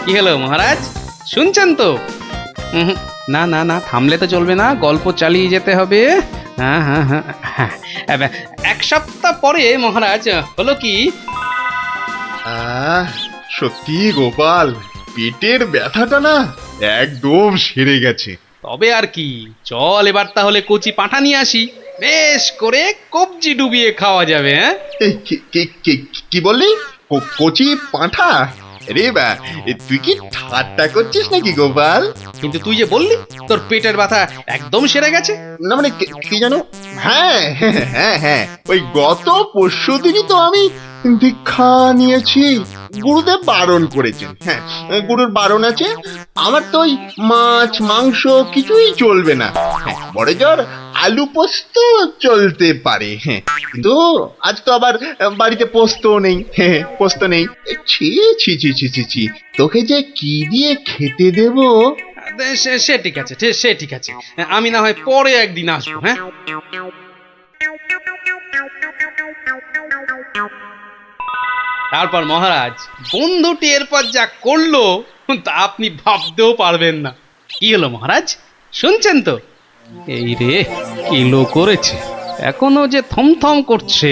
কি হলো মহারাজ, শুনছেন তো? না না না, থামলে তো চলবে না, গল্প চালিয়ে যেতে হবে। হ্যাঁ হ্যাঁ হ্যাঁ হ্যাঁ, 1 সপ্তাহ পরে মহারাজ হলো কি, সত্যি গোপাল, পেটের ব্যথাটা না একদম সেরে গেছে। তবে আর কি, চল এবার তাহলে কচি পাঁঠা নিয়ে আসি, বেশ করে কবজি ডুবিয়ে খাওয়া যাবে। হ্যাঁ, কি বললি? কচি পাঁঠা? রে বা, তুই কি ঠাট্টা করছিস নাকি গোপাল? কিন্তু তুই যে বললি তোর পেটের ব্যথা একদম সেরে গেছে। না মানে কি জানো, হ্যাঁ হ্যাঁ হ্যাঁ, ওই গত পরশুদিনই তো আমি দীক্ষা নিয়েছি। গুরুদেব বারণ করেছেন। হ্যাঁ, গুরুর বারণ আছে। আমার তো ওই মাছ মাংস কিছুই চলবে না। হ্যাঁ, বড় জোর আলু পোস্ত চলতে পারে। হ্যাঁ, কিন্তু আজ তো আবার বাড়িতে পোস্ত নেই। হ্যাঁ, পোস্ত নেই। ছি ছি ছি ছি ছি ছি, তোকে যে কি দিয়ে খেতে দেব? সে ঠিক আছে, সে ঠিক আছে, আমি না হয় পরে একদিন আসবো। হ্যাঁ, তারপর মহারাজ বন্ধুটি এরপর যা করলো তা আপনি ভাবতেও পারবেন না। কি হলো মহারাজ, শুনছেন তো? এই রে, কিলো করেছে, এখনো যে থমথম করছে।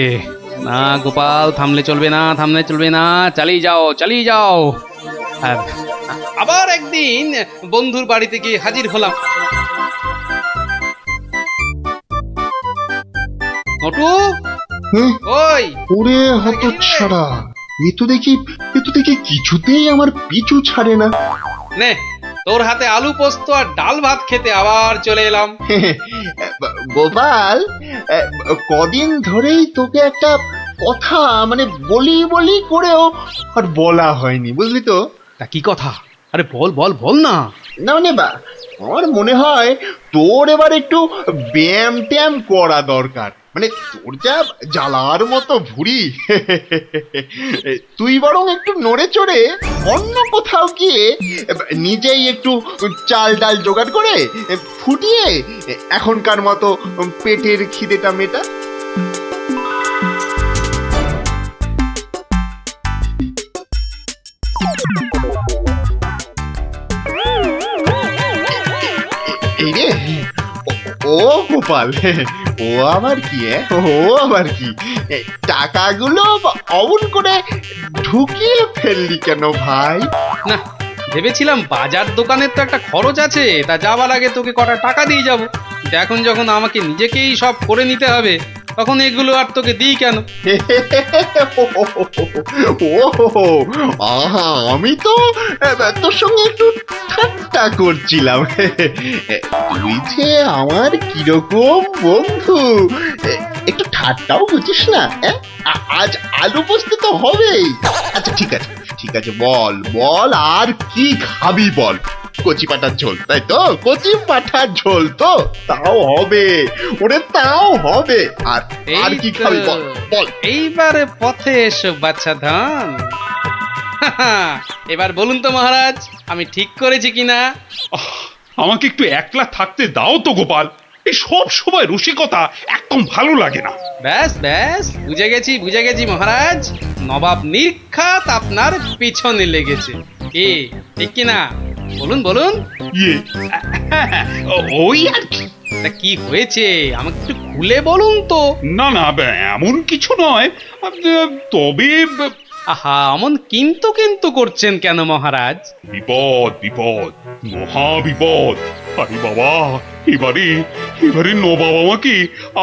না গোপাল, থামলে চলবে না, থামলে চলবে না, চালিয়ে যাও, চালিয়ে যাও। আবার একদিন বন্ধুর বাড়িতে গিয়ে হাজির হলাম। নটু, হুম, ওই ওরে হতচ্ছাড়া, এ তো দেখি কিছুতেই আমার পিছু ছাড়ে না। নে, তোর হাতে আলু পোস্ত আর ডাল ভাত খেতে আবার চলে এলাম। গোপাল, কদিন ধরেই তোকে একটা কথা মানে বলি করেও আর বলা হয়নি, বুঝলি তো? তা কি কথা? আরে বল বল বল না। না মানে আমার মনে হয় তোর এবার একটু ব্যায়াম ট্যায়াম করা দরকার। মানে তোর যা জ্বালার মতো ভুঁড়ি, তুই বরং একটু নড়ে চড়ে অন্য কোথাও গিয়ে নিজেই একটু চাল ডাল জোগাড় করে ফুটিয়ে এখনকার মতো পেটের খিদেটা মেটা। এই রে, ও গোপাল, ও আবার কি? ও আবার কি? টাকাগুলো অমন করে ঢুকিয়ে ফেললি কেন ভাই? না, ভেবেছিলাম বাজার দোকানের তো একটা খরচ আছে, তা যাবার আগে তোকে কটা টাকা দিয়ে যাব। এখন যখন আমাকে নিজেকেই সব করে নিতে হবে, তখন এগুলো আর তোকে দিই কেন? ও আহা, আমি তো তোর সঙ্গে একটু ঠাট্টা করছিলাম। তুই যে আমার কিরকম বন্ধু, একটু ঠাট্টাও বুঝিস না? আজ আলু পোস্ত তো হবেই। আচ্ছা ঠিক আছে, বল আর কি খাবি বল? কচি পাঠার ঝোল, তাই তো? কচি পাঠার ঝোল তো, তাও হবে ওরে, তাও হবে। আর কি খাবি বল? এইবারে পথে এসো বাচ্চা ধন। এবার বলুন তো মহারাজ, আমি ঠিক করেছি কিনা? আমাকে একটু একলা থাকতে দাও তো গোপাল, এই সব সময় রসিকতা একদম ভালো লাগে না। ব্যাস ব্যাস, বুঝে গেছি মহারাজ, নবাব নির্ঘাত আপনার পিছনে লেগেছে। কি ঠিক কিনা? বলুন। ইয়ে, ওই আর কি। তা কি হয়েছে আমাকে একটু খুলে বলুন তো। না এমন কিছু নয়, তবে আহা, অমন কিন্তু করছেন কেন মহারাজ? বিপদ, মহা বিপদ। আরে বাবা, এবারে নবাব আমাকে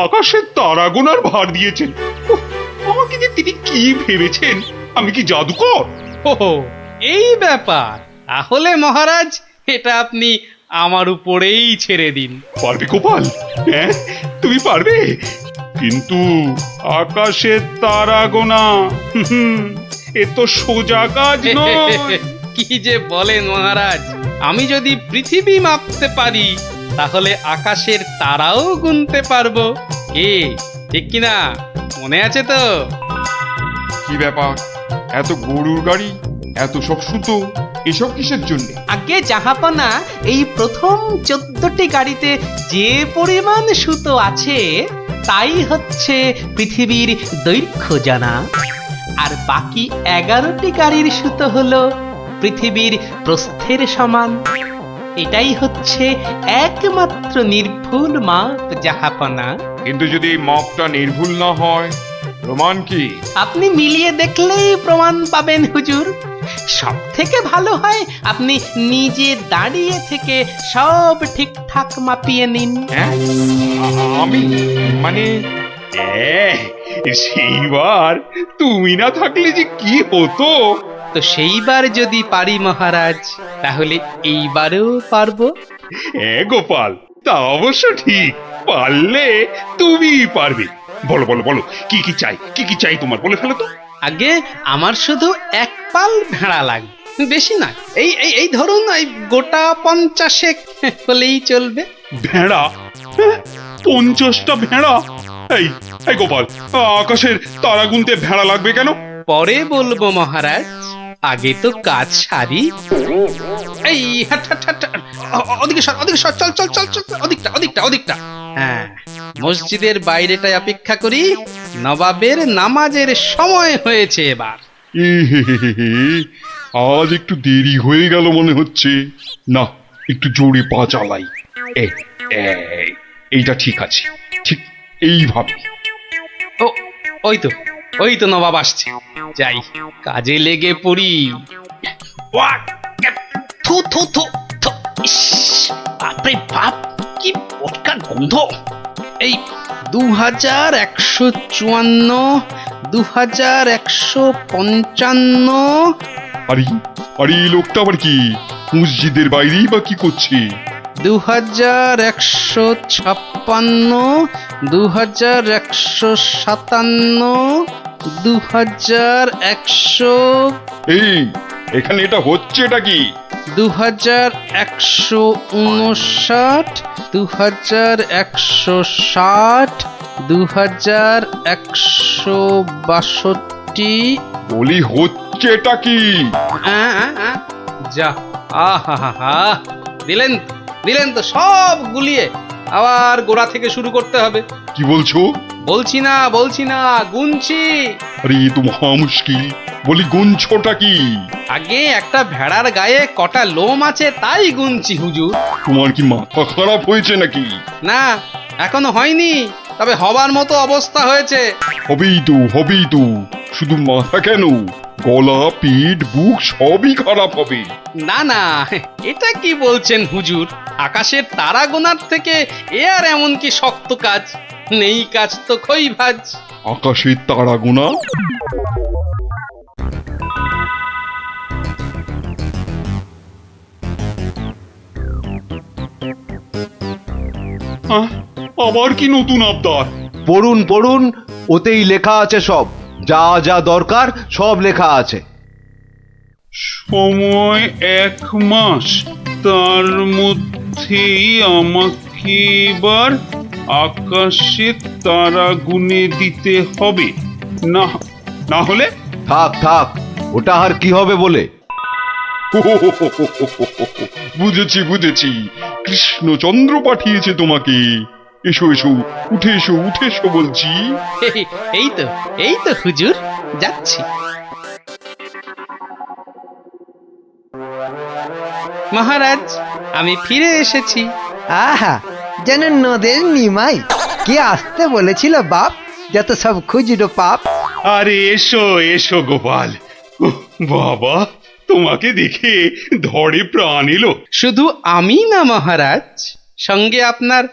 আকাশের তারা গোনার ভার দিয়েছেন। উফ, আমাকে যে তিনি কি ভেবেছেন, আমি কি জাদুকর? ও, এই ব্যাপার। তাহলে মহারাজ, এটা আপনি আমার উপরেই ছেড়ে দিন। পারবে গোপাল? হ্যাঁ, তুমি পারবে? কিন্তু আকাশের তারা গোনা এ তো সোজা কাজ নয়। কি যে বলেন মহারাজ, আমি যদি পৃথিবী মাপতে পারি, তাহলে আকাশের তারাও গুনতে পারবো। কি ঠিক কিনা? মনে আছে তো? কি ব্যাপার, এত গরুর গাড়ি, এত সব সুতো, এসব কিসের জন্য? আগে জাহাপনা, এই প্রথম 14টি গাড়িতে যে পরিমাণ সুতো আছে তাই হচ্ছে পৃথিবীর দৈর্ঘ্য জানা, আর বাকি 11টি গাড়ির সুতো হলো পৃথিবীর প্রস্থের সমান। এটাই হচ্ছে একমাত্র নির্ভুল মাপ জাহাপনা। কিন্তু যদি মাপটা নির্ভুল না হয়, প্রমাণ কি? আপনি মিলিয়ে দেখলেই প্রমাণ পাবেন হুজুর। সব থেকে ভালো হয় আপনি নিজে দাঁড়িয়ে থেকে সব ঠিকঠাক মাপিয়ে নিন। হ্যাঁ, আমি মানে সেইবার তুমি না থাকলে যে কি হতো। তো সেইবার যদি পারি মহারাজ, তাহলে এইবারেও পারবো। হ্যাঁ গোপাল, তা অবশ্য ঠিক, পারলে তুমি পারবে। বলো কি চাই তোমার, বলে ফেলো তো। আগে আমার শুধু এক পাল ভেড়া লাগবে, বেশি না। এই ধরুন, এই গোটা 50 হলেই চলবে। ভেড়া? 50টা ভেড়া? এই গোপাল, আকাশের তারা গুনতে ভেড়া লাগবে কেন? পরে বলবো মহারাজ, আগে তো কাজ সারি। এই ওদিকে সর, চল, ওদিকটা। হ্যাঁ, মসজিদের বাইরেটায় অপেক্ষা করি, নবাবের নামাজের সময় হয়েছে এবার। এ হে হে হে হে, আজ একটু দেরি হয়ে গেল মনে হচ্ছে। না, একটু জোরে পা চালাই। এইটা ঠিক আছে, ঠিক এইভাবে। ও ওই তো নবাব আসছে, যাই কাজে লেগে পড়ি। ওয়াক! থু থু থু থু! ইস, বাপরে বাপ, কি পটকার গন্ধ! এই 2154, 2155। আরে আরে, এই লোকটা আবার কি মসজিদের বাইরেই বা কি করছে? 2156, 2157, 2100। এই এখানে এটা হচ্ছে, এটা কি? 2159, 2160, 2162। বলি হচ্ছে এটা কি? যা, আহা, দিলেন তো সব গুলিয়ে। আবার গোড়া থেকে শুরু করতে হবে। কি বলছো? বলছি না, গুনছি। আরে এ তো মহা মুশকিল। বলি গুনছোটা কি? আগে একটা ভেড়ার গায়ে কটা লোম আছে তাই গুনছি হুজুর। তোমার কি মাথা খারাপ হয়েছে নাকি? না, এখনো হয়নি, তবে হবার মতো অবস্থা হয়েছে। হবেই তো, শুধু মাথা কেন, গলা, পিঠ, বুক সবই খারাপ হবে। না, এটা কি বলছেন হুজুর? আকাশের তারা গোনার থেকে এ আর এমন কি শক্ত কাজ? নেই কাজ তো খই ভাজ। আকাশের তারা গোনা? আবার কি নতুন আবদার? পড়ুন, ওতেই লেখা আছে সব, যা যা দরকার সব লেখা আছে। সময় 1 মাস, তার মধ্যেই আমাকে এবার আকাশে তারা গুনে দিতে হবে। না হলে? থাক, ওটা আর কি হবে বলে। বুঝেছি, কৃষ্ণচন্দ্র পাঠিয়েছে তোমাকে। এসো, উঠে এসো বলছি। এই তো হুজুর, যাচ্ছি। মহারাজ, আমি ফিরে এসেছি। আহা, যেন নদের নিমাই। কে আসতে বলেছিল বাপ, যত সব খুচরো পাপ। আরে এসো গোপাল। বাবা, তোমাকে দেখে ধরে প্রাণ এলো। শুধু আমি না মহারাজ, সঙ্গে আপনার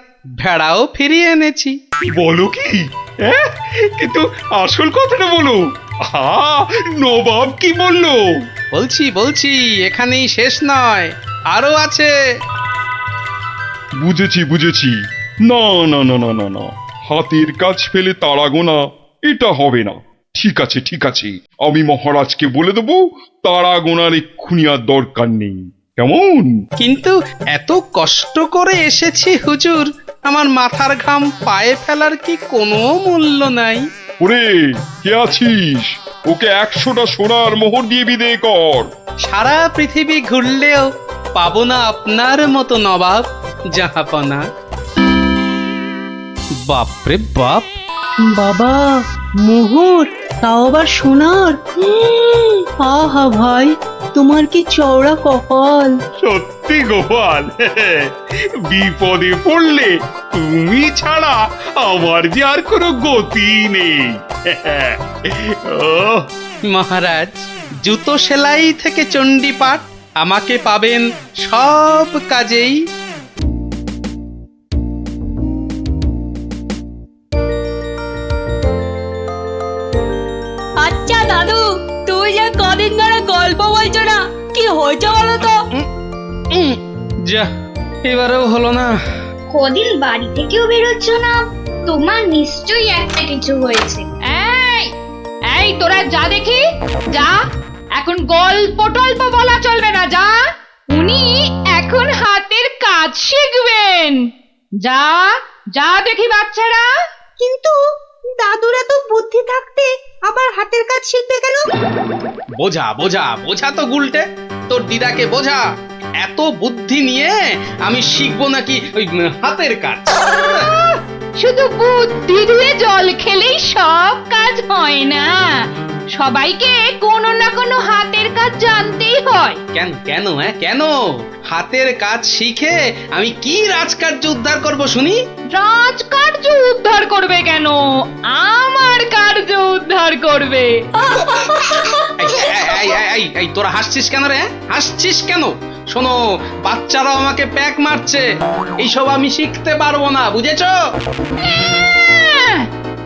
ভেড়াও ফিরিয়ে এনেছি। বলো কি? কিন্তু আসল কথাটা বলো। নবাব কি বললো? বলছি, এখানেই শেষ নয়, আরো আছে। বুঝেছি। না, হাতের কাজ ফেলে তারা গোনা এটা হবে না। ঠিক আছে, আমি মহারাজকে বলে দেবো তারা গোনার এক্ষুনি আর দরকার নেই, কেমন? কিন্তু এত কষ্ট করে এসেছি হুজুর, আমার মাথার ঘাম পায়ে ফেলার কি কোনো মূল্য নাই? ওরে, কে আছিস? ওকে 100টা সোনার মোহর দিয়ে বিদেয় কর। সারা পৃথিবী ঘুরলেও পাবো না আপনার মতো নবাব জাহাপনা। বাপরে বাপ! বাবা, মোহর, তাও আবার সোনার। আহা ভাই, তোমার কি চওড়া কপাল। সত্যি গোপাল, বিপদে পড়লে তুমি ছাড়া আমার যে আর কোনো গতি নেই। মহারাজ, জুতো সেলাই থেকে চণ্ডীপাঠ, আমাকে পাবেন সব কাজেই। আচ্ছা দাদু, তুই যে কদিন ধরে গল্প বলছো না, কি হয়েছে বলো তো? যা, এবারেও হলো না। কদিন বাড়ি থেকেও বেরোচ্ছ না, তোমার নিশ্চয়ই একটা কিছু হয়েছে। এই তোরা যা দেখি, যা। এখন গল্প টল্প বলা চলবে না, যা। উনি এখন হাতের কাজ শিখবেন। যা দেখি বাচ্চারা। কিন্তু দাদুরা তো বুদ্ধি থাকতে আবার হাতের কাজ শিখবে কেন? বোঝা তো গুলটে, তোর দিদাকে বোঝা। এত বুদ্ধি নিয়ে আমি শিখবো নাকি ওই হাতের কাজ? শুধু বুদ্ধি দিয়ে জল খেলেই সব কাজ হয় না, সবাইকে কোনো না কোনো হাতের কাজ জানতেই হয়। কেন কেন কেন হাতের কাজ শিখে আমি কি রাজকার্য উদ্ধার করব শুনি? রাজকার্য উদ্ধার করবে কেন, আমার কার্য উদ্ধার করবে। এই তোরা হাসছিস কেন রে? হাসছিস কেন? শোনো, বাচ্চারাও আমাকে প্যাক মারছে, এইসব আমি শিখতে পারবো না, বুঝেছো?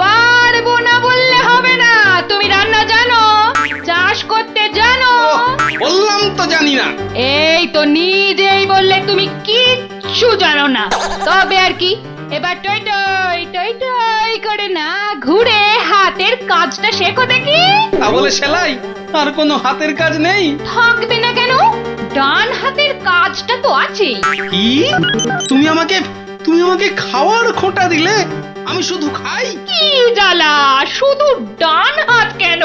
পারবো না বললে হবে না। তুমি রান্না জানো, চাষ করতে জানো? বললাম তো জানি না। এই তো নিজেই বললে তুমি কিচ্ছু জানো না। তবে আর কি, এবার টই টই টই টই করে না ঘুরে হাতের কাজটা শেখো দেখি। তা বলে সেলাই? আর কোনো হাতের কাজ নেই? থাকবে না কেন, ডান হাতের কাজটা তো আছেই। কি? তুমি আমাকে খাওয়ার খোঁটা দিলে? আমি শুধু খাই? কি জ্বালা, শুধু ডান হাত কেন,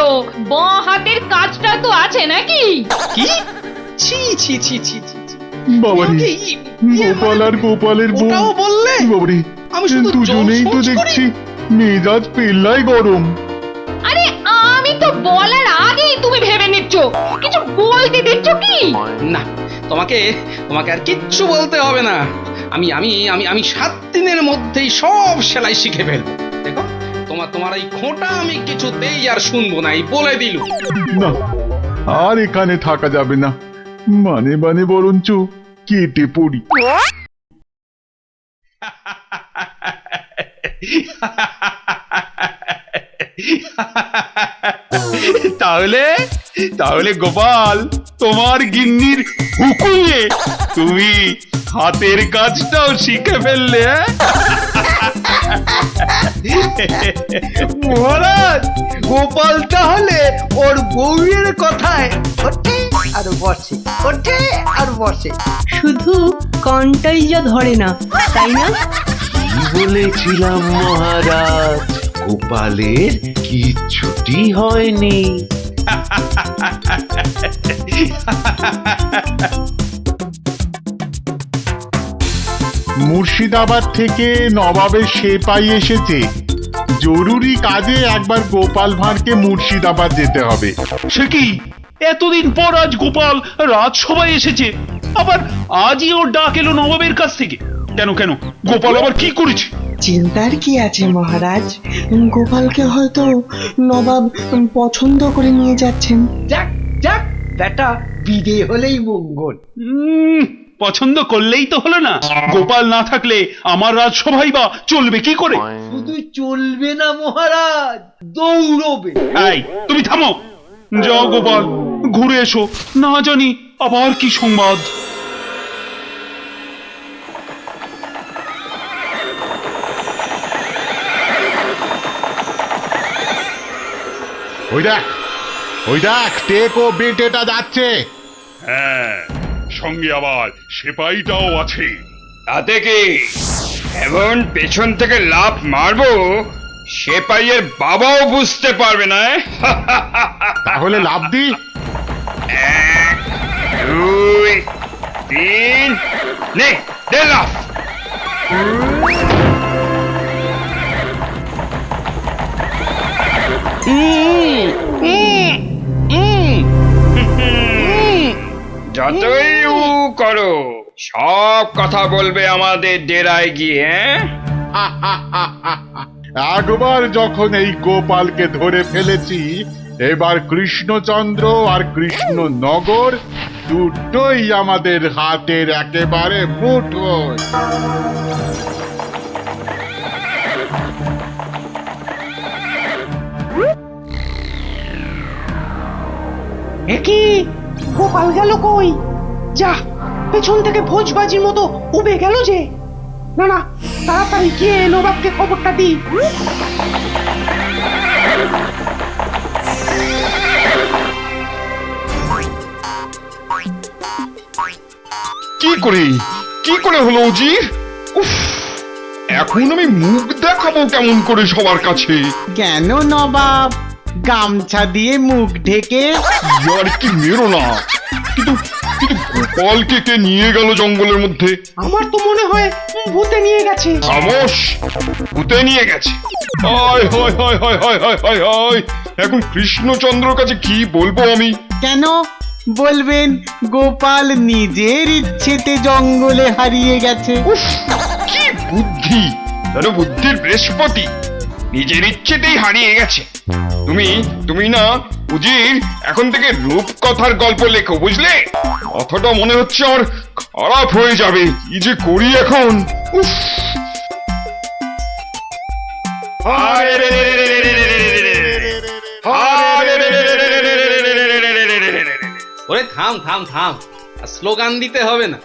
বাঁ হাতের কাজটা তো আছে নাকি? কি? ছি ছি ছি ছি ছি ছি। বাবারে, গোপাল আর গোপালের বউ, ওটাও বললে? বাবারে, আমি শুধু দুজনেই তো জোর সোচ করি। দেখছি মেজাজ পেল্লাই গরম। আরে আমি তো বলার আগেই তুমি ভেবে নিচ্ছ, কিছু বলতে দিচ্ছ কি? না, তোমাকে আর কিচ্ছু বলতে হবে না। আমি আমি আমি আমি 7 দিনের মধ্যেই সব সেলাই শিখে ফেলবো। দেখো, তোমার এই খোঁটা আমি কিছুতেই আর শুনবো না, এই বলে দিলু। না, আর এখানে থাকা যাবে না, মানে বরঞ্চ কেটে পড়ি। তাহলে গোপাল, তোমার গিন্নির হুকুমে তুমি হাতের কাজটাও শিখে ফেললে, হ্যাঁ? মহারাজ, গোপাল তাহলে ওর বউয়ের কথায় ওঠে আর বসে, ওঠে আর বসে। শুধু কনটাই যা ধরে না, তাই না? কি বলেছিলাম মহারাজ, গোপালের কিচ্ছুটি হয়নি। মুর্শিদাবাদ থেকে নবাবের সেপাই এসেছে, জরুরি কাজে একবার গোপাল ভাঁড়কে মুর্শিদাবাদ যেতে হবে। সে কি, এতদিন পর আজ গোপাল রাজসভায় এসেছে, আবার আজই ওর ডাক এলো নবাবের কাছ থেকে? কেন গোপাল আবার কি করেছে? চিন্তার কি আছে মহারাজ, গোপালকে হয়তো নবাব পছন্দ করে নিয়ে যাচ্ছেন। যাক যাক, বেটা বিদে হলেই মঙ্গল। পছন্দ করলেই তো হলো না? গোপাল না থাকলে আমার রাজসভাই বা চলবে কি করে? শুধু চলবে না মহারাজ, দৌড়বে। এই, তুমি থামো। যাও গোপাল, ঘুরে এসো, না জানি আবার কি সংবাদ। ওই দেখ টেক ও বেটেটা যাচ্ছে। হ্যাঁ, সঙ্গে আবার সেপাইটাও আছে। তাতে কি, এমন পেছন থেকে লাফ মারবো সেপাইয়ের বাবাও বুঝতে পারবে না। তাহলে লাফ দি। 1 2 3, নে দে লাফ। যতই উ করো, সব কথা বলবে আমাদের ডেরায় গিয়ে। একবার যখন এই গোপালকে ধরে ফেলেছি, এবার কৃষ্ণচন্দ্র আর কৃষ্ণনগর দুটোই আমাদের হাতের একেবারে মুঠোয়। একই গোপাল গেল কই? যা, পেছন থেকে ভোজবাজির মতো উবে গেল যে। না না, তাড়াতাড়ি গিয়ে নবাবকে খবরটা দি। কি করে হলো উজির? উফ, এখন আমি মুখ দেখাবো কেমন করে সবার কাছে? কেন নবাব, গামছা দিয়ে মুখ ঢেকে? আর কি মেরো না, কিন্তু গোপালকে কে নিয়ে গেল জঙ্গলের মধ্যে? আমার তো মনে হয় ভূতে নিয়ে গেছে। খামোশ! ভূতে নিয়ে গেছে? হায় হায় হায় হায় হায় হায় হায় হায়! এখন কৃষ্ণচন্দ্রর কাছে কি বলবো আমি? কেন বলবেন গোপাল নিজের ইচ্ছেতে জঙ্গলে হারিয়ে গেছে? কি বুদ্ধি! যেন বুদ্ধির বৃহস্পতি নিজের ইচ্ছেতেই হারিয়ে গেছে। তুমি না উজির, এখন থেকে রূপকথার গল্প লেখো, বুঝলে? কথাটা মনে হচ্ছে আমার খারাপ হয়ে যাবে। কি যে করি এখন! উফ! ওরে থাম থাম থাম, আর স্লোগান দিতে হবে না।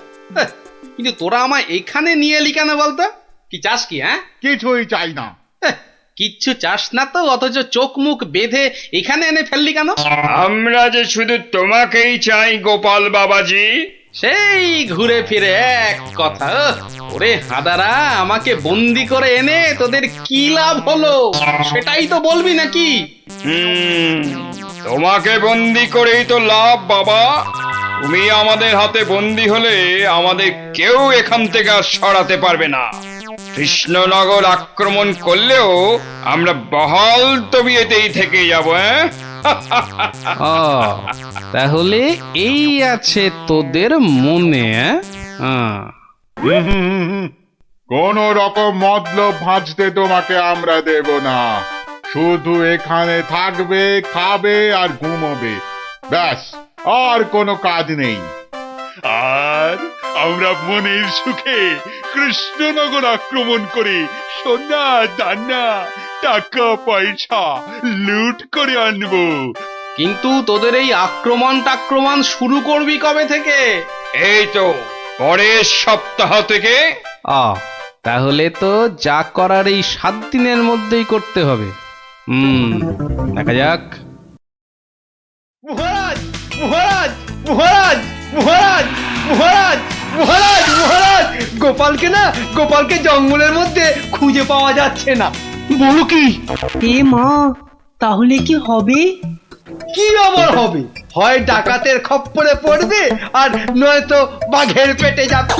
কিন্তু তোরা আমায় এখানে নিয়ে এলি কেন বলতো? কি চাস কি? হ্যাঁ, কিছুই চাই না। কিচ্ছু চাস না তো, অথচ চোখ মুখ বেঁধে এখানে এনে ফেললি কেন? আমরা যে শুধু তোমাকেই চাই গোপাল বাবাজি। সেই ঘুরে ফিরে এক কথা। ওরে হাদারা, আমাকে বন্দি করে এনে তোদের কি লাভ হলো সেটাই তো বলবি নাকি? তোমাকে বন্দি করেই তো লাভ বাবা। তুমি আমাদের হাতে বন্দি হলে আমাদের কেউ এখান থেকে আর সরাতে পারবে না। কৃষ্ণনগর আক্রমণ করলেও আমরা বহাল তবিয়েতেই থেকে যাব। তাহলে এই আছে তোদের মনে? কোন রকম মতলব ভাঁজতে তোমাকে আমরা দেব না। শুধু এখানে থাকবে, খাবে আর ঘুমোবে, ব্যাস, আর কোনো কাজ নেই। আর আমরা মনের সুখে কৃষ্ণনগর আক্রমণ করে সোনা দানা টাকা পয়সা লুট করে আনবো। কিন্তু তোদের এই আক্রমণ শুরু করবি কবে থেকে? এই তো পরের সপ্তাহ থেকে। তাহলে তো যা করার এই 7 দিনের মধ্যেই করতে হবে। দেখা যাক। মহারাজ মহারাজ মহারাজ মহারাজ মহারাজ মহারাজ মহারাজ, গোপালকে জঙ্গলের মধ্যে খুঁজে পাওয়া যাচ্ছে না। বলো কি? এ মা, তাহলে কি হবে? কি আবার হবে? হয় ডাকাতের খপ্পরে পড়বে, আর নয়তো বাঘের পেটে যাবে।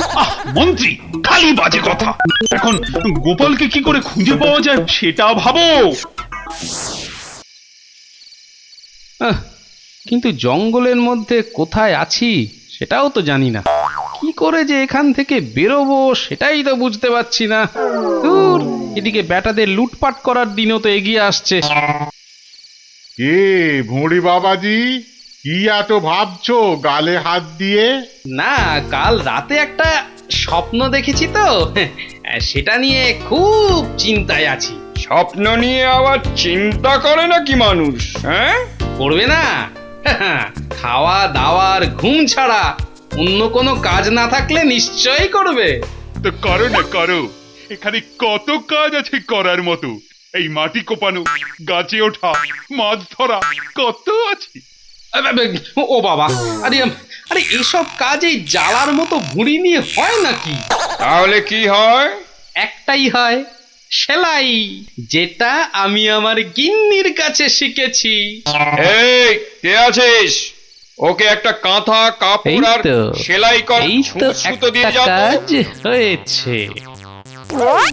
মন্ত্রী, খালি বাজে কথা। এখন গোপালকে কি করে খুঁজে পাওয়া যায় সেটা ভাবো। কিন্তু জঙ্গলের মধ্যে কোথায় আছি সেটাও তো জানি না। কি করে যে এখান থেকে বেরোবো সেটাই তো বুঝতে পারছি না। দূর, এদিকে ব্যাটাদের লুটপাট করার দিনও তো এগিয়ে আসছে। এ ভুঁড়ি বাবাজি, কি এত ভাবছো গালে হাত দিয়ে? না, কাল রাতে একটা স্বপ্ন দেখেছি তো, সেটা নিয়ে খুব চিন্তায় আছি। স্বপ্ন নিয়ে আবার চিন্তা করে নাকি মানুষ? হ্যাঁ, করবে না? খাওয়া দাওয়ার ঘুম ছাড়া অন্য কোনো কাজ না থাকলে নিশ্চয়ই করবে। তো করো না, করো। এখানে কত কাজ আছে করার মতো। এই মাটি কোপানো, গাছে ওঠা, মাছ ধরা, কত আছে। ও বাবা, আরে এসব কাজ এই জ্বালার মতো ভুঁড়ি নিয়ে হয় নাকি? তাহলে কি হয়? একটাই হয়, সেলাই, যেটা আমি আমার গিন্নির কাছে শিখেছি। এই কে আছিস? ওকে একটা কাঁথা কাপড় আর সেলাই কর, সুতো দিয়ে যাও। কাজ হয়েছে।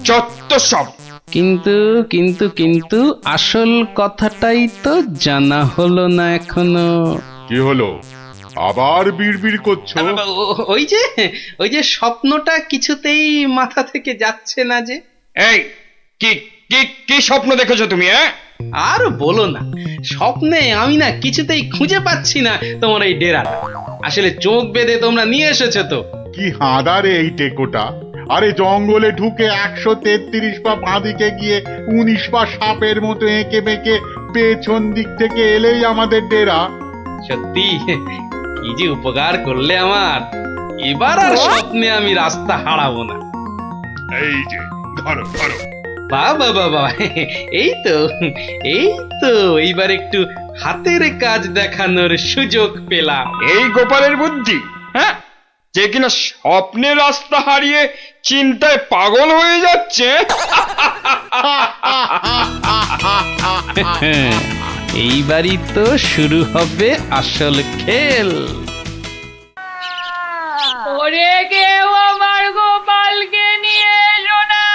যত সব। কিন্তু আসল কথাটাই তো জানা হলো না এখনো। কি হলো? আবার বিড়বিড় করছো? ওই যে স্বপ্নটা কিছুতেই মাথা থেকে যাচ্ছে না যে। এই কি কি কি স্বপ্ন দেখেছো তুমি? আর বলো না, স্বপ্নে আমি না কিছুতেই খুঁজে পাচ্ছি না তোমার এই ডেরাটা। আসলে চোখ বেঁধে তোমরা নিয়ে এসেছো তো। কি হাঁদারে এই টেকোটা! আরে জঙ্গলে ঢুকে 133 পা বাঁদিকে গিয়ে 19 পা সাপের মতো এঁকে বেঁকে পেছন দিক থেকে এলেই আমাদের ডেরা। সত্যি কি যে উপকার করলে আমার। এবার আর স্বপ্নে আমি রাস্তা হারাবো না। এই যে ধরো ধরো। বাবা বাবা, এই তো এইবার একটু হাতের কাজ দেখানোর সুযোগ পেলাম। এই গোপালের বুদ্ধি, হ্যাঁ, যে কিনা স্বপ্নে রাস্তা হারিয়ে চিন্তায় পাগল হয়ে যাচ্ছে। এইবারই তো শুরু হবে আসল খেল। ওরে কেউ আমার গোপালকে নিয়ে এসো না,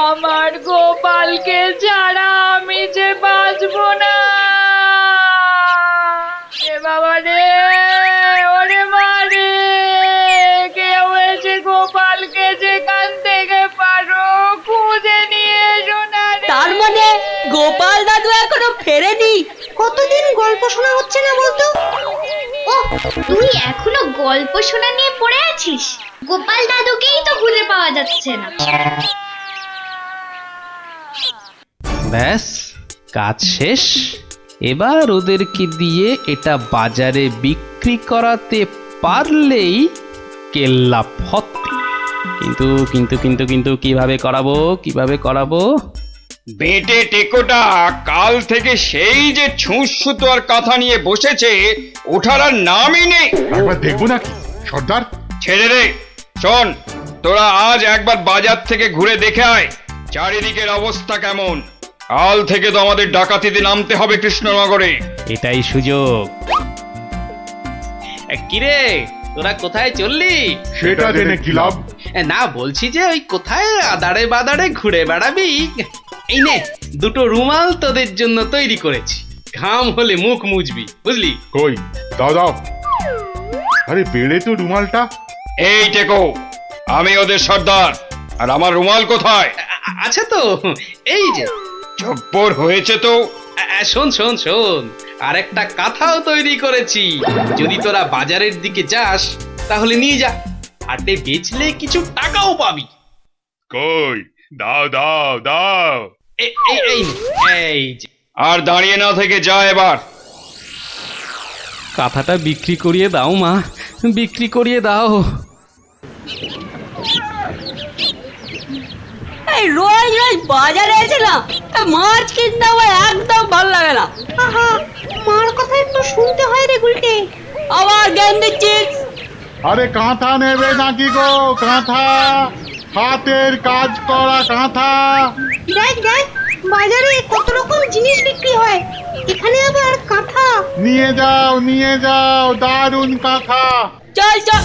আমার গোপালকে ছাড়া আমি যে বাঁচবো না। এ বাবা রে, ওরে মা রে, কেউ এসে গোপালকে যেখান থেকে পারো খুঁজে নিয়ে এসো না রে। তার মানে গোপাল দাদু এখনো ফেরেনি? কতদিন গল্প শোনা হচ্ছে না বলতো? ও, তুই এখনো গল্প শোনা নিয়ে পড়ে আছিস? গোপাল দাদুকেই তো খুঁজে পাওয়া যাচ্ছে না। ব্যাস, কাজ শেষ। এবার ওদেরকে দিয়ে এটা বাজারে বিক্রি করাতে পারলেই কেল্লা ফতে। কিন্তু কিন্তু কিন্তু কিন্তু কিভাবে করাবো? বেটে টেকোটা কাল থেকে সেই যে ছুঁচ সুতো আর কাঁথা নিয়ে বসেছে, ওঠার আর নামই নেই। একবার দেখবো নাকি সর্দার? ছেড়ে রে। শোন, তোরা আজ একবার বাজার থেকে ঘুরে দেখে আয় চারিদিকের অবস্থা কেমন। কাল থেকে তো আমাদের ডাকাতিতে নামতে হবে কৃষ্ণনগরে। এটাই সুযোগ। কিরে, তোরা কোথায় চললি? সেটা জেনে কি লাভ? না, বলছি যে ওই কোথায় আদারে বাদারে ঘুরে বেড়াবি। এই নে, দুটো রুমাল তোদের জন্য তৈরি করেছি, ঘাম হলে মুখ মুছবি, বুঝলি? কই দাদা, আরে বেড়ে তো রুমালটা। এই টেকো, আমি ওদের সর্দার, আর আমার রুমাল কোথায়? আচ্ছা তো, এই যে। জব্বর হয়েছে তো। শোন শোন শোন, আর একটা কাঁথাও তৈরি করেছি। যদি তোরা বাজারের দিকে যাস তাহলে নিয়ে যা, হাটে বেচলে কিছু টাকাও পাবি। কই দাও দাও দাও। এই যে। আর দাঁড়িয়ে না থেকে যা এবার। কাঁথাটা বিক্রি করিয়ে দাও মা, বিক্রি করিয়ে দাও। এই রোজ রোজ বাজারে এসে না মাছ কিনতে আমার একদম ভালো লাগে না। আহা, মার কথা একটু শুনতে হয় রে গুলটে। আবার জ্ঞান দিচ্ছিস? আরে কাঁথা নেবে নাকি গো? কাঁথা, হাতের কাজ করা কাঁথা। দেখ দেখ, বাজারে কত রকম জিনিস বিক্রি হয়, এখানে আবার কাঁথা। নিয়ে যাও, দারুণ কাঁথা। চল চল।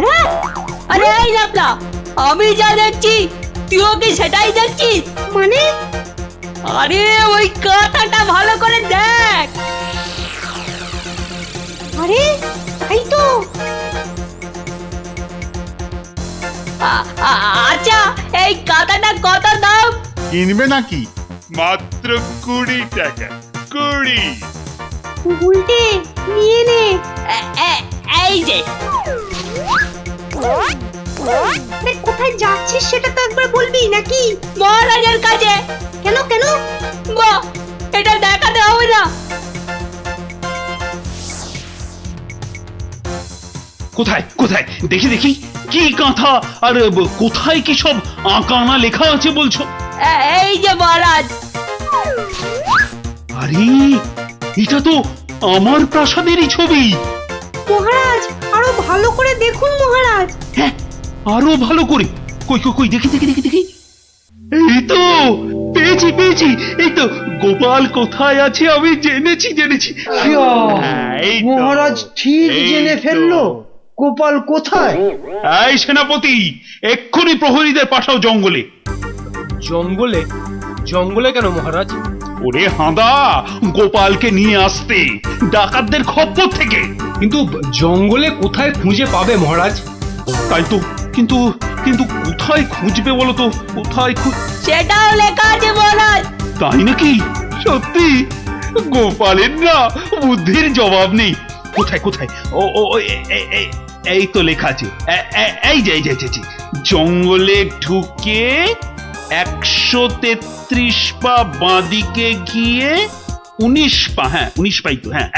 হ্যাঁ, আরে এই লাপলা, আমি যা দেখছি তুইও কি সেটাই দেখছিস? মানে? আরে ওই কাঁথাটা ভালো করে দেখ। আরে তাই তো। আচ্ছা, এই কাঁথাটা কত দাম? কিনবে নাকি? মাত্র 20 টাকা। 20। গুলটে, নিয়ে নে। এই যে। কোথায় যাচ্ছিস সেটা তো একবার বলবি নাকি? মহারাজের কাছে। কেন কেন? বাহ, এটা দেখাতে হবে না? কোথায় কোথায় দেখি দেখি, কি কাঁথা আর কোথায় কি সব আঁকানা লেখা আছে বলছো? এই যে মহারাজ। আরে এটা তো আমার প্রাসাদেরই ছবি। মহারাজ, আরো ভালো করে দেখুন মহারাজ। হ্যাঁ, আরো ভালো করে। কই কই কই, দেখি দেখি দেখি দেখি। এই তো পেয়েছি। এই তো গোপাল কোথায় আছে আমি জেনেছি। মহারাজ ঠিক জেনে ফেললো গোপাল কোথায়। এই সেনাপতি, এক্ষুনি প্রহরীদের পাঠাও জঙ্গলে। জঙ্গলে? জঙ্গলে কেন মহারাজ? ওরে হাঁদা, গোপালকে নিয়ে আসতে ডাকাতদের খপ্পর থেকে। কিন্তু জঙ্গলে কোথায় খুঁজে পাবে মহারাজ? তাই তো, কিন্তু কিন্তু কোথায় খুঁজবে বলো তো? কোথায় সেটাও লেখা আছে মহারাজ। তাই নাকি? সত্যি? গোপালের না বুদ্ধির জবাব নেই। কোথায় কোথায়? ও ও এই তো লেখা আছে। এই যে জঙ্গলে ঢুকে 133 পা বাঁদিকে গিয়ে 19 পা, হ্যাঁ 19 পাই তো, হ্যাঁ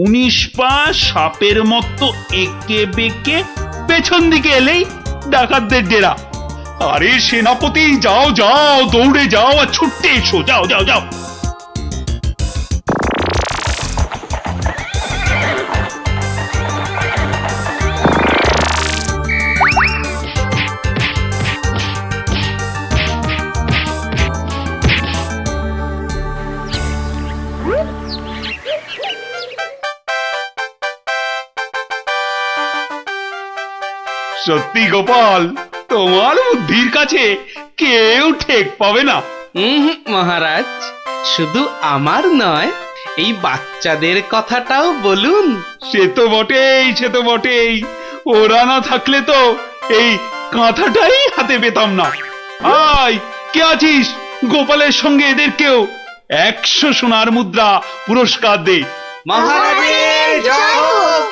19 পা সাপের মতো এঁকে বেঁকে পেছন দিকে এলেই ডাকাতদের ডেরা। আরে সেনাপতি, যাও দৌড়ে যাও আর ছুটতে এসো, যাও। সত্যি গোপাল, তোমার বুদ্ধির কাছে কেউ ঠেক পাবে না। মহারাজ, শুধু আমার নয়, এই বাচ্চাদের কথাটাও বলুন। সে তো বটেই, সে তো বটেই। ওরা না থাকলে তো এই কাঁথাটাই হাতে পেতাম না। আয়, কে আছিস? গোপালের সঙ্গে এদেরকেও 100 সোনার মুদ্রা পুরস্কার দে। মহারাজের জয় হোক।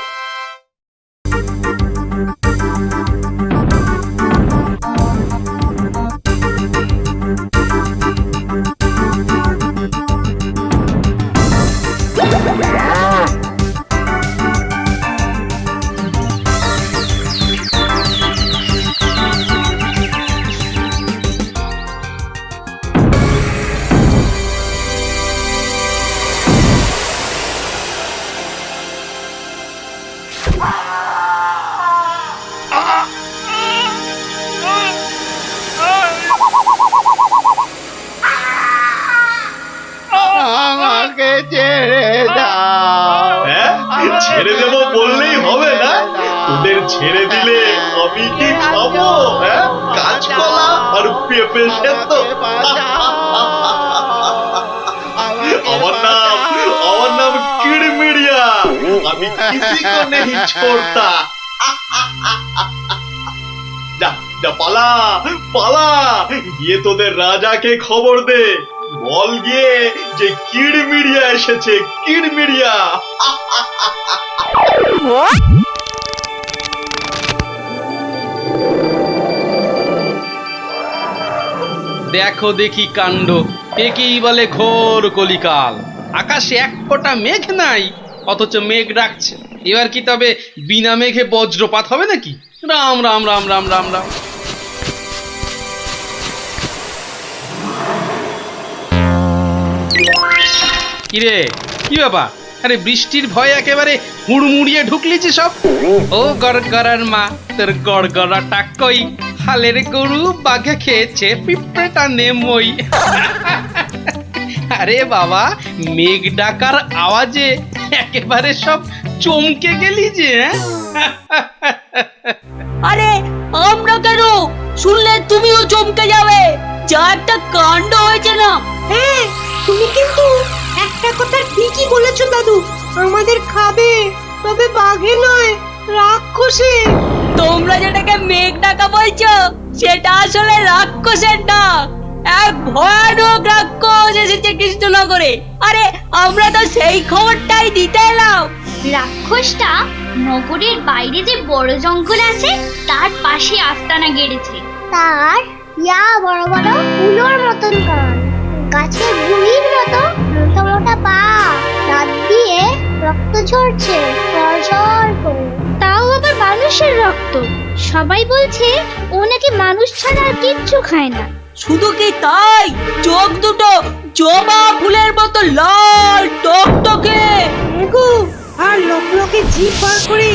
আমাকে ছেড়ে দাও। ছেড়ে দেব বললেই হবে না? তোদের ছেড়ে দিলে আমি কি খাবো? কাঁচকলা আর পেঁপে সেদ্ধ? আমার নাম কিড়মিড়িয়া। আমি কিসি কো নেহি ছোড়তা। যা যা, পালা পালা, গিয়ে তোদের রাজাকে খবর দে। বল গিয়ে যে কিড়মিড়িয়া এসেছে, কিড়মিড়িয়া। দেখো দেখি কাণ্ড, একেই বলে ঘোর কলিকাল। আকাশে এক ফোঁটা মেঘ নাই, অথচ মেঘ ডাকছে। এবার কি তবে বিনা মেঘে বজ্রপাত হবে নাকি? রাম রাম রাম রাম রাম রাম। কিরে, কি ব্যাপার? আরে বৃষ্টির ভয়ে একেবারে হুড়মুড়িয়ে ঢুকলি যে সব। ও গড়গড়ার মা, তোর গড়গড়াটা কই? হালের গরু বাঘে খেয়েছে, পিঁপড়েটা নেমই। আরে বাবা, মেঘ ডাকার আওয়াজে একেবারে সব চমকে গেলি যে। আরে আমরা কেন? শুনলে তুমিও চমকে যাবে। যা একটা কাণ্ড হয়েছে না। হ্যাঁ, তুমি কিন্তু একটা কথা ঠিকই বলেছো দাদু। আমাদের খাবে, তবে বাঘে নয়, রাক্ষসে। তোমরা যেটাকে মেঘ ডাকা বলছো, সেটা আসলে রাক্ষসের ডাক। এক ভয়ানক রাক্ষস এসেছে কৃষ্ণনগরে। আরে আমরা তো সেই খবরটাই দিতে এলাম। রাক্ষসটা নগরের বাইরে যে বড় জঙ্গল আছে তার পাশে আস্তানা গেড়েছে। তার বড় বড় উলোর মতন কান, গাছের গুড়ির মতো মোটা মোটা পা, দাঁত দিয়ে রক্ত ঝরছে সরসর করে। তাও আবার মানুষের রক্ত। সবাই বলছে ও নাকি মানুষ ছাড়া আর কিচ্ছু খায় না। শুধু কি তাই, চোখ দুটো জবা ফুলের মতো লাল টকটকে। এগো, আর লোকে জিভ বার করে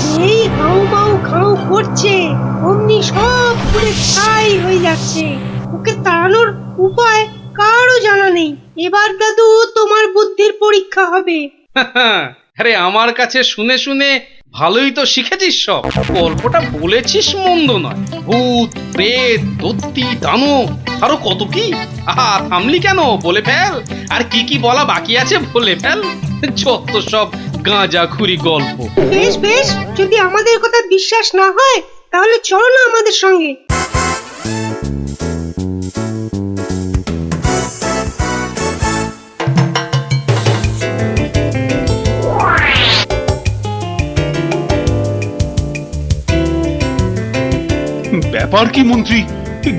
যেই হাউ মাউ খাউ করছে, অমনি সব পুরে ছাই হয়ে যাচ্ছে। ওকে তাড়ানোর উপায় কারও জানা নেই। এবার দাদু তোমার বুদ্ধির পরীক্ষা হবে। আরে আমার কাছে শুনে শুনে ভালোই তো শিখেছিস সব। গল্পটা বলেছিস মন্দ নয়। ভূত, প্রেত, দত্তি, দানব, আরো কত কি। আহা, থামলি কেন? বলে ফেল। আর কি কি বলা বাকি আছে বলে ফেল। যত সব গাঁজাখুরি গল্প। বেশ বেশ, যদি আমাদের কথা বিশ্বাস না হয় তাহলে চলো না আমাদের সঙ্গে। ব্যাপার কি মন্ত্রী?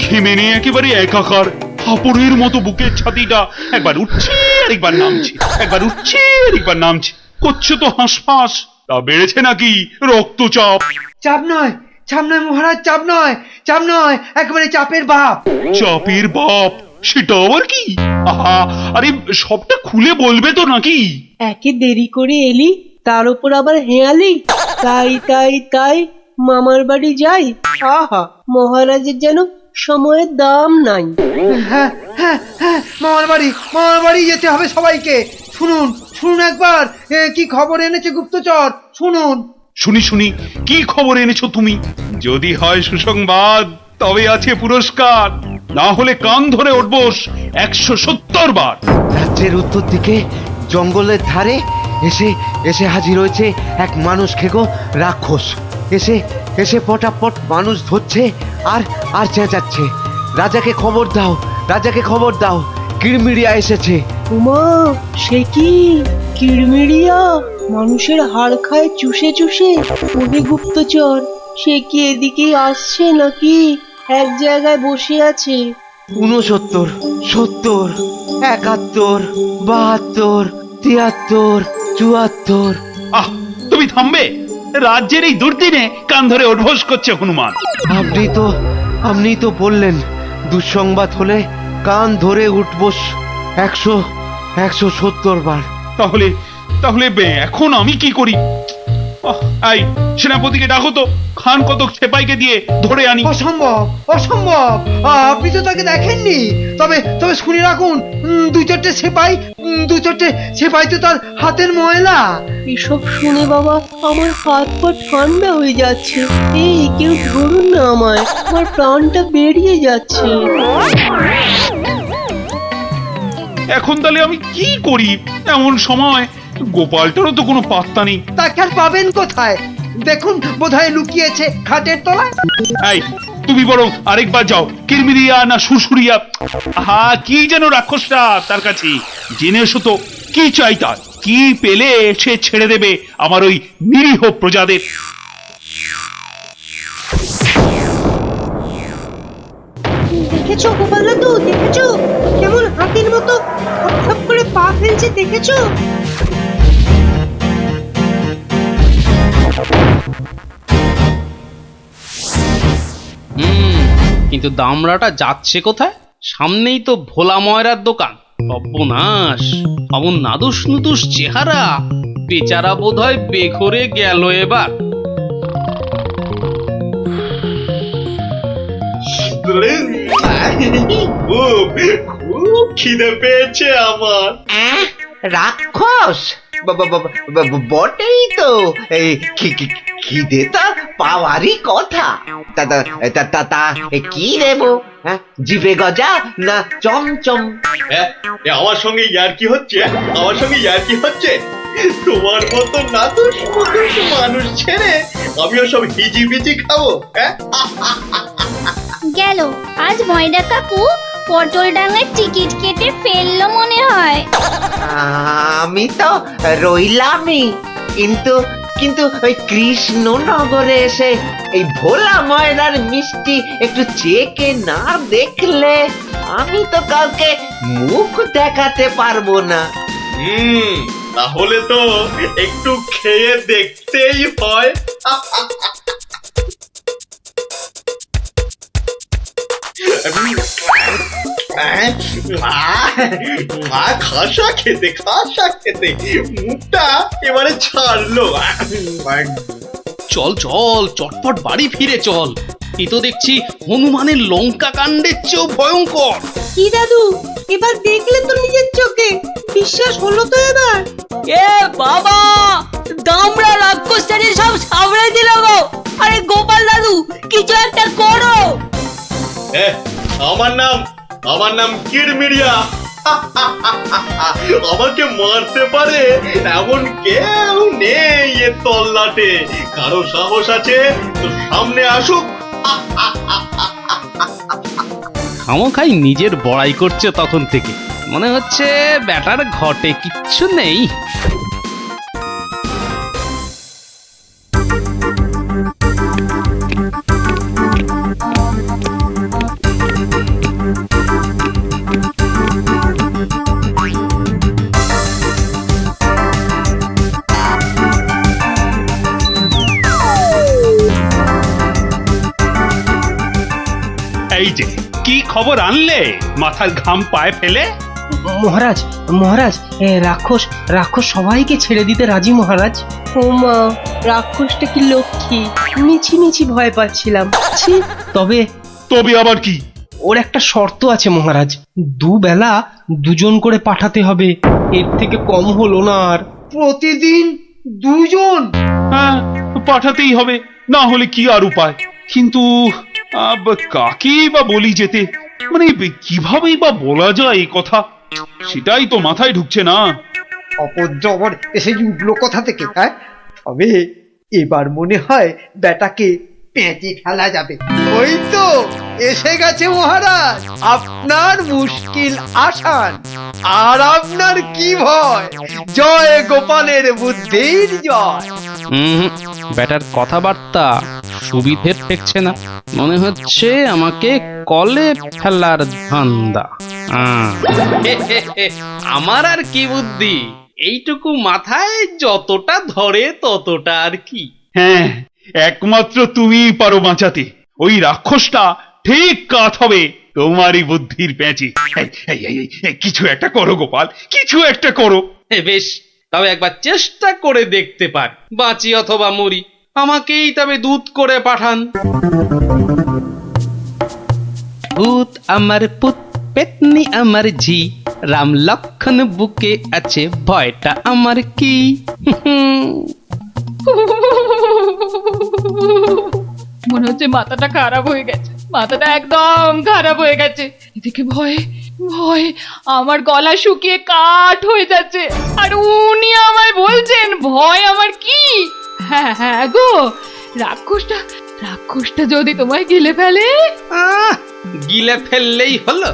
ঘেমে নিয়ে একেবারে একাকার। হাঁপড়ের মতো বুকের ছাতিটা একবার উঠছে আর একবার নামছে, একবার উঠছে আর একবার নামছে। করছে তো হাঁসফাঁস। তা বেড়েছে নাকি রক্তচাপ? চাপ নয়, চাপ নয় মহারাজ, চাপ নয়, চাপ নয়, একেবারে চাপের বাপ। চাপের বাপ? সেটা আবার কি? আহা, আরে সবটা খুলে বলবে তো নাকি? একে দেরি করে এলি, তার উপর আবার হেয়ালি। তাই তাই তাই মামার বাড়ি যাই। আহা, মহারাজের যেন সময়ের দাম নাই। হ্যাঁ হ্যাঁ হ্যাঁ, মামার বাড়ি যেতে হবে সবাইকে। শুনুন শুনুন একবার, কি খবর এনেছে গুপ্তচর, শুনুন। শুনি শুনি, কি খবর এনেছো তুমি? যদি হয় সুসংবাদ তবে আছে পুরস্কার, না হলে কান ধরে উঠবোস 170 বার। রাজ্যের উত্তর দিকে জঙ্গলের ধারে এসে এসে হাজির হয়েছে এক মানুষ খেকো রাক্ষস। এসে এসে পটাপট মানুষ ধরছে আর আর চেঁচাচ্ছে, রাজাকে খবর দাও, রাজাকে খবর দাও, কিড়মিড়িয়া এসেছে। উমা, সে কি কিড়মিড়িয়া মানুষের হাড় খায় চুষে চুষে? ওহে গুপ্তচর, সে কি এদিকেই আসছে নাকি এক জায়গায় বসে আছে? 69, 70, 71, 72, 73, 74। আহ, তুমি থামবে? রাজ্যের এই দুর্দিনে কান ধরে উঠবোস করছে হনুমান। আপনি তো বললেন দুঃসংবাদ হলে কান ধরে উঠবোস 170 বার। তাহলে তাহলে এখন আমি কি করি? আই সেনাপতিকে ডাকো তো, খান কতক সেপাইকে দিয়ে ধরে আনি। অসম্ভব, অসম্ভব। আপনি তো তাকে দেখেননি। তবে তবে শুনে রাখুন, দুই চারটে সেপাই তো তার হাতের ময়লা। এসব শুনে বাবা আমার হাত পা ঠান্ডা হয়ে যাচ্ছে। এই কেউ ধরুন না আমায়, আমার প্রাণটা বেরিয়ে যাচ্ছে। এখন তাহলে আমি কি করি? এমন সময় গোপালটারও তো কোনো পাত্তা নেই। তাকে আর পাবেন কোথায়? দেখুন, বোধহয় লুকিয়েছে খাটের তলায়। এই তুমি বরং আরেকবার যাও, কিরমিরিয়া না সুরসুরিয়া, কি যেন রাক্ষসটা, তার কাছে জেনে এসো তো কি চাই তার, কি পেলে সে ছেড়ে দেবে আমার ওই নিরীহ প্রজাদের। দেখেছো গোপাল দাদু, দেখেছো কেমন হাতির মতো খপ করে পা ফেলছে? দেখেছো? কিন্তু দামড়াটা যাচ্ছে কোথায়? সামনেই তো ভোলা ময়রার দোকান। সর্বনাশ, অমন নাদুস নুদুস চেহারা, বেচারা বোধহয় বেঘরে গেল এবার। খুব খিদে পেয়েছে আমার। রাক্ষস বটেই তো, এই খিদে তা পাওয়ারই কথা। তা কি দেব? জিভে গজা না চমচম? আমার সঙ্গে ইয়ার্কি হচ্ছে? আমার সঙ্গে ইয়ার্কি হচ্ছে? তোমার মতো নাদুস মুদুস মানুষ ছেড়ে আমিও সব হিজিবিজি খাবো? গেল আজ ময়দা কাকু পটল ডাঙার টিকিট কেটে ফেললো মনে হয়। আমি তো রইলামই, কিন্তু কিন্তু ওই কৃষ্ণনগরে এসে এই ভোলা ময়রার মিষ্টি একটু চেকে না দেখলে আমি তো কাউকে মুখ দেখাতে পারবো না। তাহলে তো একটু খেয়ে দেখতেই হয়। খাসা খেতে মুখটা এবারে ছাড়লো। চল চল, চটপট বাড়ি ফিরে চল। এ তো দেখছি হনুমানের লঙ্কা কাণ্ডের চেয়েও ভয়ঙ্কর। কি দাদু, এবার দেখলে তো নিজের চোখে? বিশ্বাস হলো তো এবার? এ বাবা, দামড়া রাক্ষসটাকে সব সামনে দিল গো। আরে গোপাল দাদু, কিছু একটা করো। আমার নাম কিড়মিড়িয়া। আমাকে মারতে পারে এমন কেউ নেই এ তল্লাটে। কারো সাহস আছে তো সামনে আসুক। খামোখাই নিজের বড়াই করছে তখন থেকে। মনে হচ্ছে ব্যাটার ঘটে কিচ্ছু নেই। এই যে কি খবর আনলে মাথার ঘাম পায়ে ফেলে? মহারাজ, মহারাজ, রাক্ষস সবাইকে ছেড়ে দিতে রাজি মহারাজ। ও মা, রাক্ষসটা কি লক্ষ্মী! মিছি ভয় পাচ্ছিলাম। তবে তবে আবার কি? ওর একটা শর্ত আছে মহারাজ, দুবেলা দুজন করে পাঠাতে হবে, এর থেকে কম হলো না আর। প্রতিদিন দুজন? হ্যাঁ, পাঠাতেই হবে, না হলে কি আর উপায়। কিন্তু কাকেই বা বলি যেতে, মানে কিভাবেই বা বলা যায় এই কথা, সেটাই তো মাথায় ঢুকছে না। অপদ্রবর এসে উঠলো কোথা থেকে? হ্যাঁ, তবে এবার মনে হয় বেটাকে পেঁচে ফেলা যাবে। ওই তো এসে গেছে মহারাজ, আপনার মুশকিল আসান। আর আপনার কি ভয়? জয় গোপালের বুদ্ধির জয়। ব্যাটার কথাবার্তা সুবিধে ঠেকছে না, মনে হচ্ছে আমাকে কলে ফেলার ধান্দা। আমার আর কি বুদ্ধি, এইটুকু মাথায় যতটা ধরে ততটা আর কি। হ্যাঁ, একমাত্র তুমিই পারো বাঁচাতে। ওই রাক্ষসটা ঠিক কাত হবে তোমারই বুদ্ধির প্যাঁচে। কিছু একটা করো গোপাল, কিছু একটা করো। বেশ, তবে একবার চেষ্টা করে দেখতে পার, বাঁচি অথবা মরি। আমাকেই তবে দূত করে পাঠান। ভূত আমার পুত, পেতনি আমার ঝি, রাম লক্ষণ বুকে আছে, ভয়টা আমার কি? মনে হচ্ছে মাথাটা খারাপ হয়ে গেছে, মাথাটা একদম খারাপ হয়ে গেছে। এদিকে ভয় ভয় আমার গলা শুকিয়ে কাঠ হয়ে যাচ্ছে, আর উনি আমায় বলছেন ভয় আমার কি? হ্যাঁ হ্যাঁ গো, রাক্ষসটা যদি তোমায় গিলে ফেলে? গিলে ফেললেই হলো,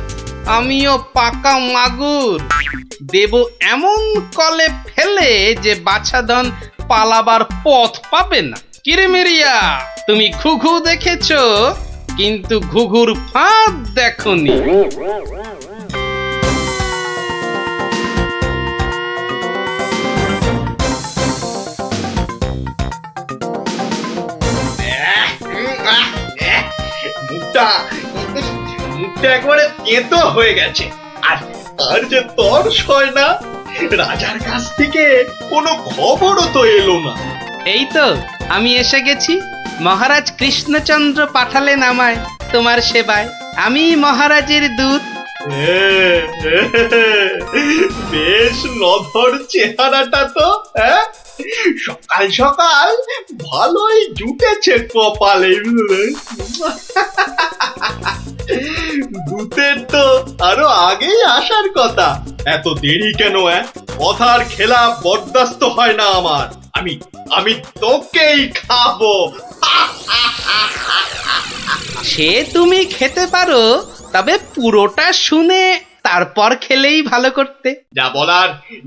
আমিও পাকা মাগুর, দেব এমন কলে ফেলে যে বাছাধন পালাবার পথ পাবে না। কিরেমিরিয়া, তুমি ঘুঘু দেখেছো, কিন্তু ঘুঘুর ফাঁদ দেখোনি। মুখটা একবারে তেতো হয়ে গেছে, আর যে তর্স হয় না। রাজার কাছ থেকে কোনো খবরও তো এলো না। এই তো আমি এসে গেছি। মহারাজ কৃষ্ণচন্দ্র পাঠালেন আমায় তোমার সেবায়, আমি মহারাজের দূত। বেশ নধর চেহারাটা তো, হ্যাঁ? সকাল সকাল ভালোই জুটেছে কপালে। দূতের তো আরো আগেই আসার কথা, এত দেরি কেন? কথার খেলা বরদাস্ত হয় না আমার। আমি তোকেই খাবো। সে তুমি খেতে পারো, তবে পুরোটা শুনে তারপর খেলেই ভালো করতে।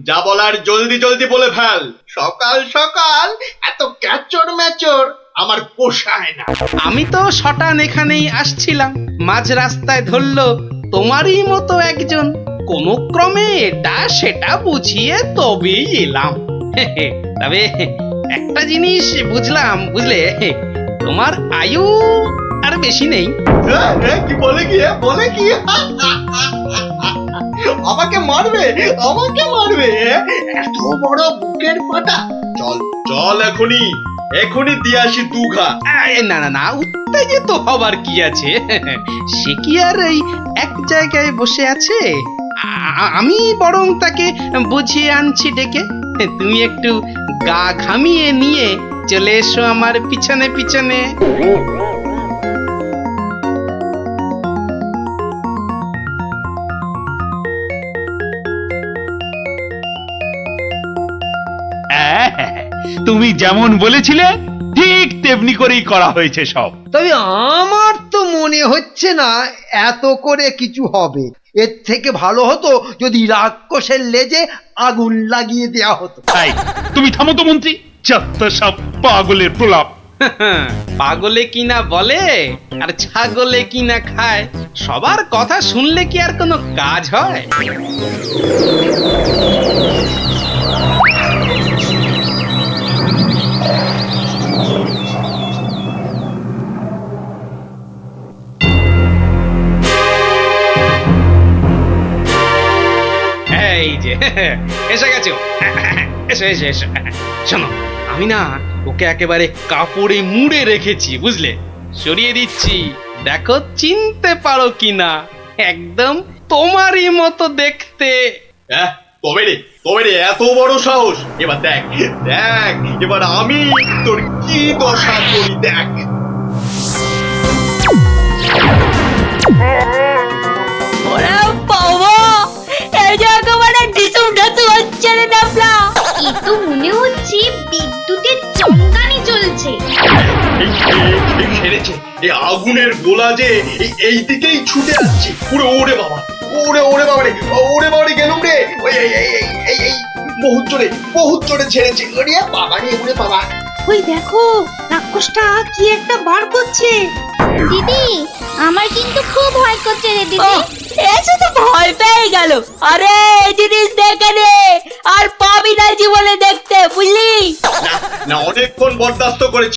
যা বলার জলদি জলদি বলে ফেল। সকাল সকাল এত ক্যাচর ম্যাচর আমার পোষায় না। আমি তো শটান এখানেই আসছিলাম, মাঝ রাস্তায় ধরলো তোমারই মতো একজন, কোন ক্রমে এটা সেটা বুঝিয়ে তবেই এলাম। তবে একটা জিনিস বুঝলাম, বুঝলে, তোমার আয়ু আর বেশি নেই। কি বলে কি আমাকে মারবে এত বড় বুকের পাটা? চল এখনই দিয়ে আসি দুঘা। না, উত্তেজিত হবার কি আছে? সে কি আর এই এক জায়গায় বসে আছে? আমি বরং তাকে বুঝিয়ে আনছি ডেকে। তুমি একটু গা ঘামিয়ে নিয়ে চলে এসো আমার পিছনে পিছনে। তুমি যেমন বলেছিলে ঠিক তেমনি করেই করা হয়েছে সব। তবে আমার তো মনে হচ্ছে না এত করে কিছু হবে। এর থেকে ভালো হতো যদি রাক্ষসের লেজে আগুন লাগিয়ে দেয়া হতো। তুমি থামো তো মন্ত্রী, যত সব পাগলের প্রলাপ। পাগলে কিনা বলে আর ছাগলে কিনা খায়, সবার কথা শুনলে কি আর কোনো কাজ হয়? এই যে এসে গেছো, এসো। শোনো, আমি না ওকে একেবারে কাপড়ে মুড়ে রেখেছি, বুঝলে? সরিয়ে দিচ্ছি, দেখো চিনতে পারো কিনা। একদম তোমারই মতো দেখতে। তবে এত বড় সাহস, এবার দেখ দেখ এবার আমি তোর কি দশা করি দেখ। ওরে বাবা, এই যে একেবারে ডিসুম ঢাসু হচ্ছে রে ডাবলা। এ তো মনে হচ্ছে বিদ্যুতের চমকানি চলছে। এই সেরেছে, এই আগুনের গোলা যে এই দিকেই ছুটে আসছে। পুরো ওরে বাবা, ওরে বাবা রে, ওরে বাবা রে, গেলুম রে। ওই এই বহুত জোরে ছেড়েছে। ওরে বাবা রে, ওরে বাবা। ওই দেখো রাক্ষসটা কি একটা বার করছে। দিদি, আমার কিন্তু খুব ভয় করছে রে দিদি। এসে তো ভয় পেয়ে গেল। আরে এই জিনিস দেখে নে, আর পাবি না জীবনে দেখতে, বুঝলি? না অনেকক্ষণ বরদাস্ত করেছি।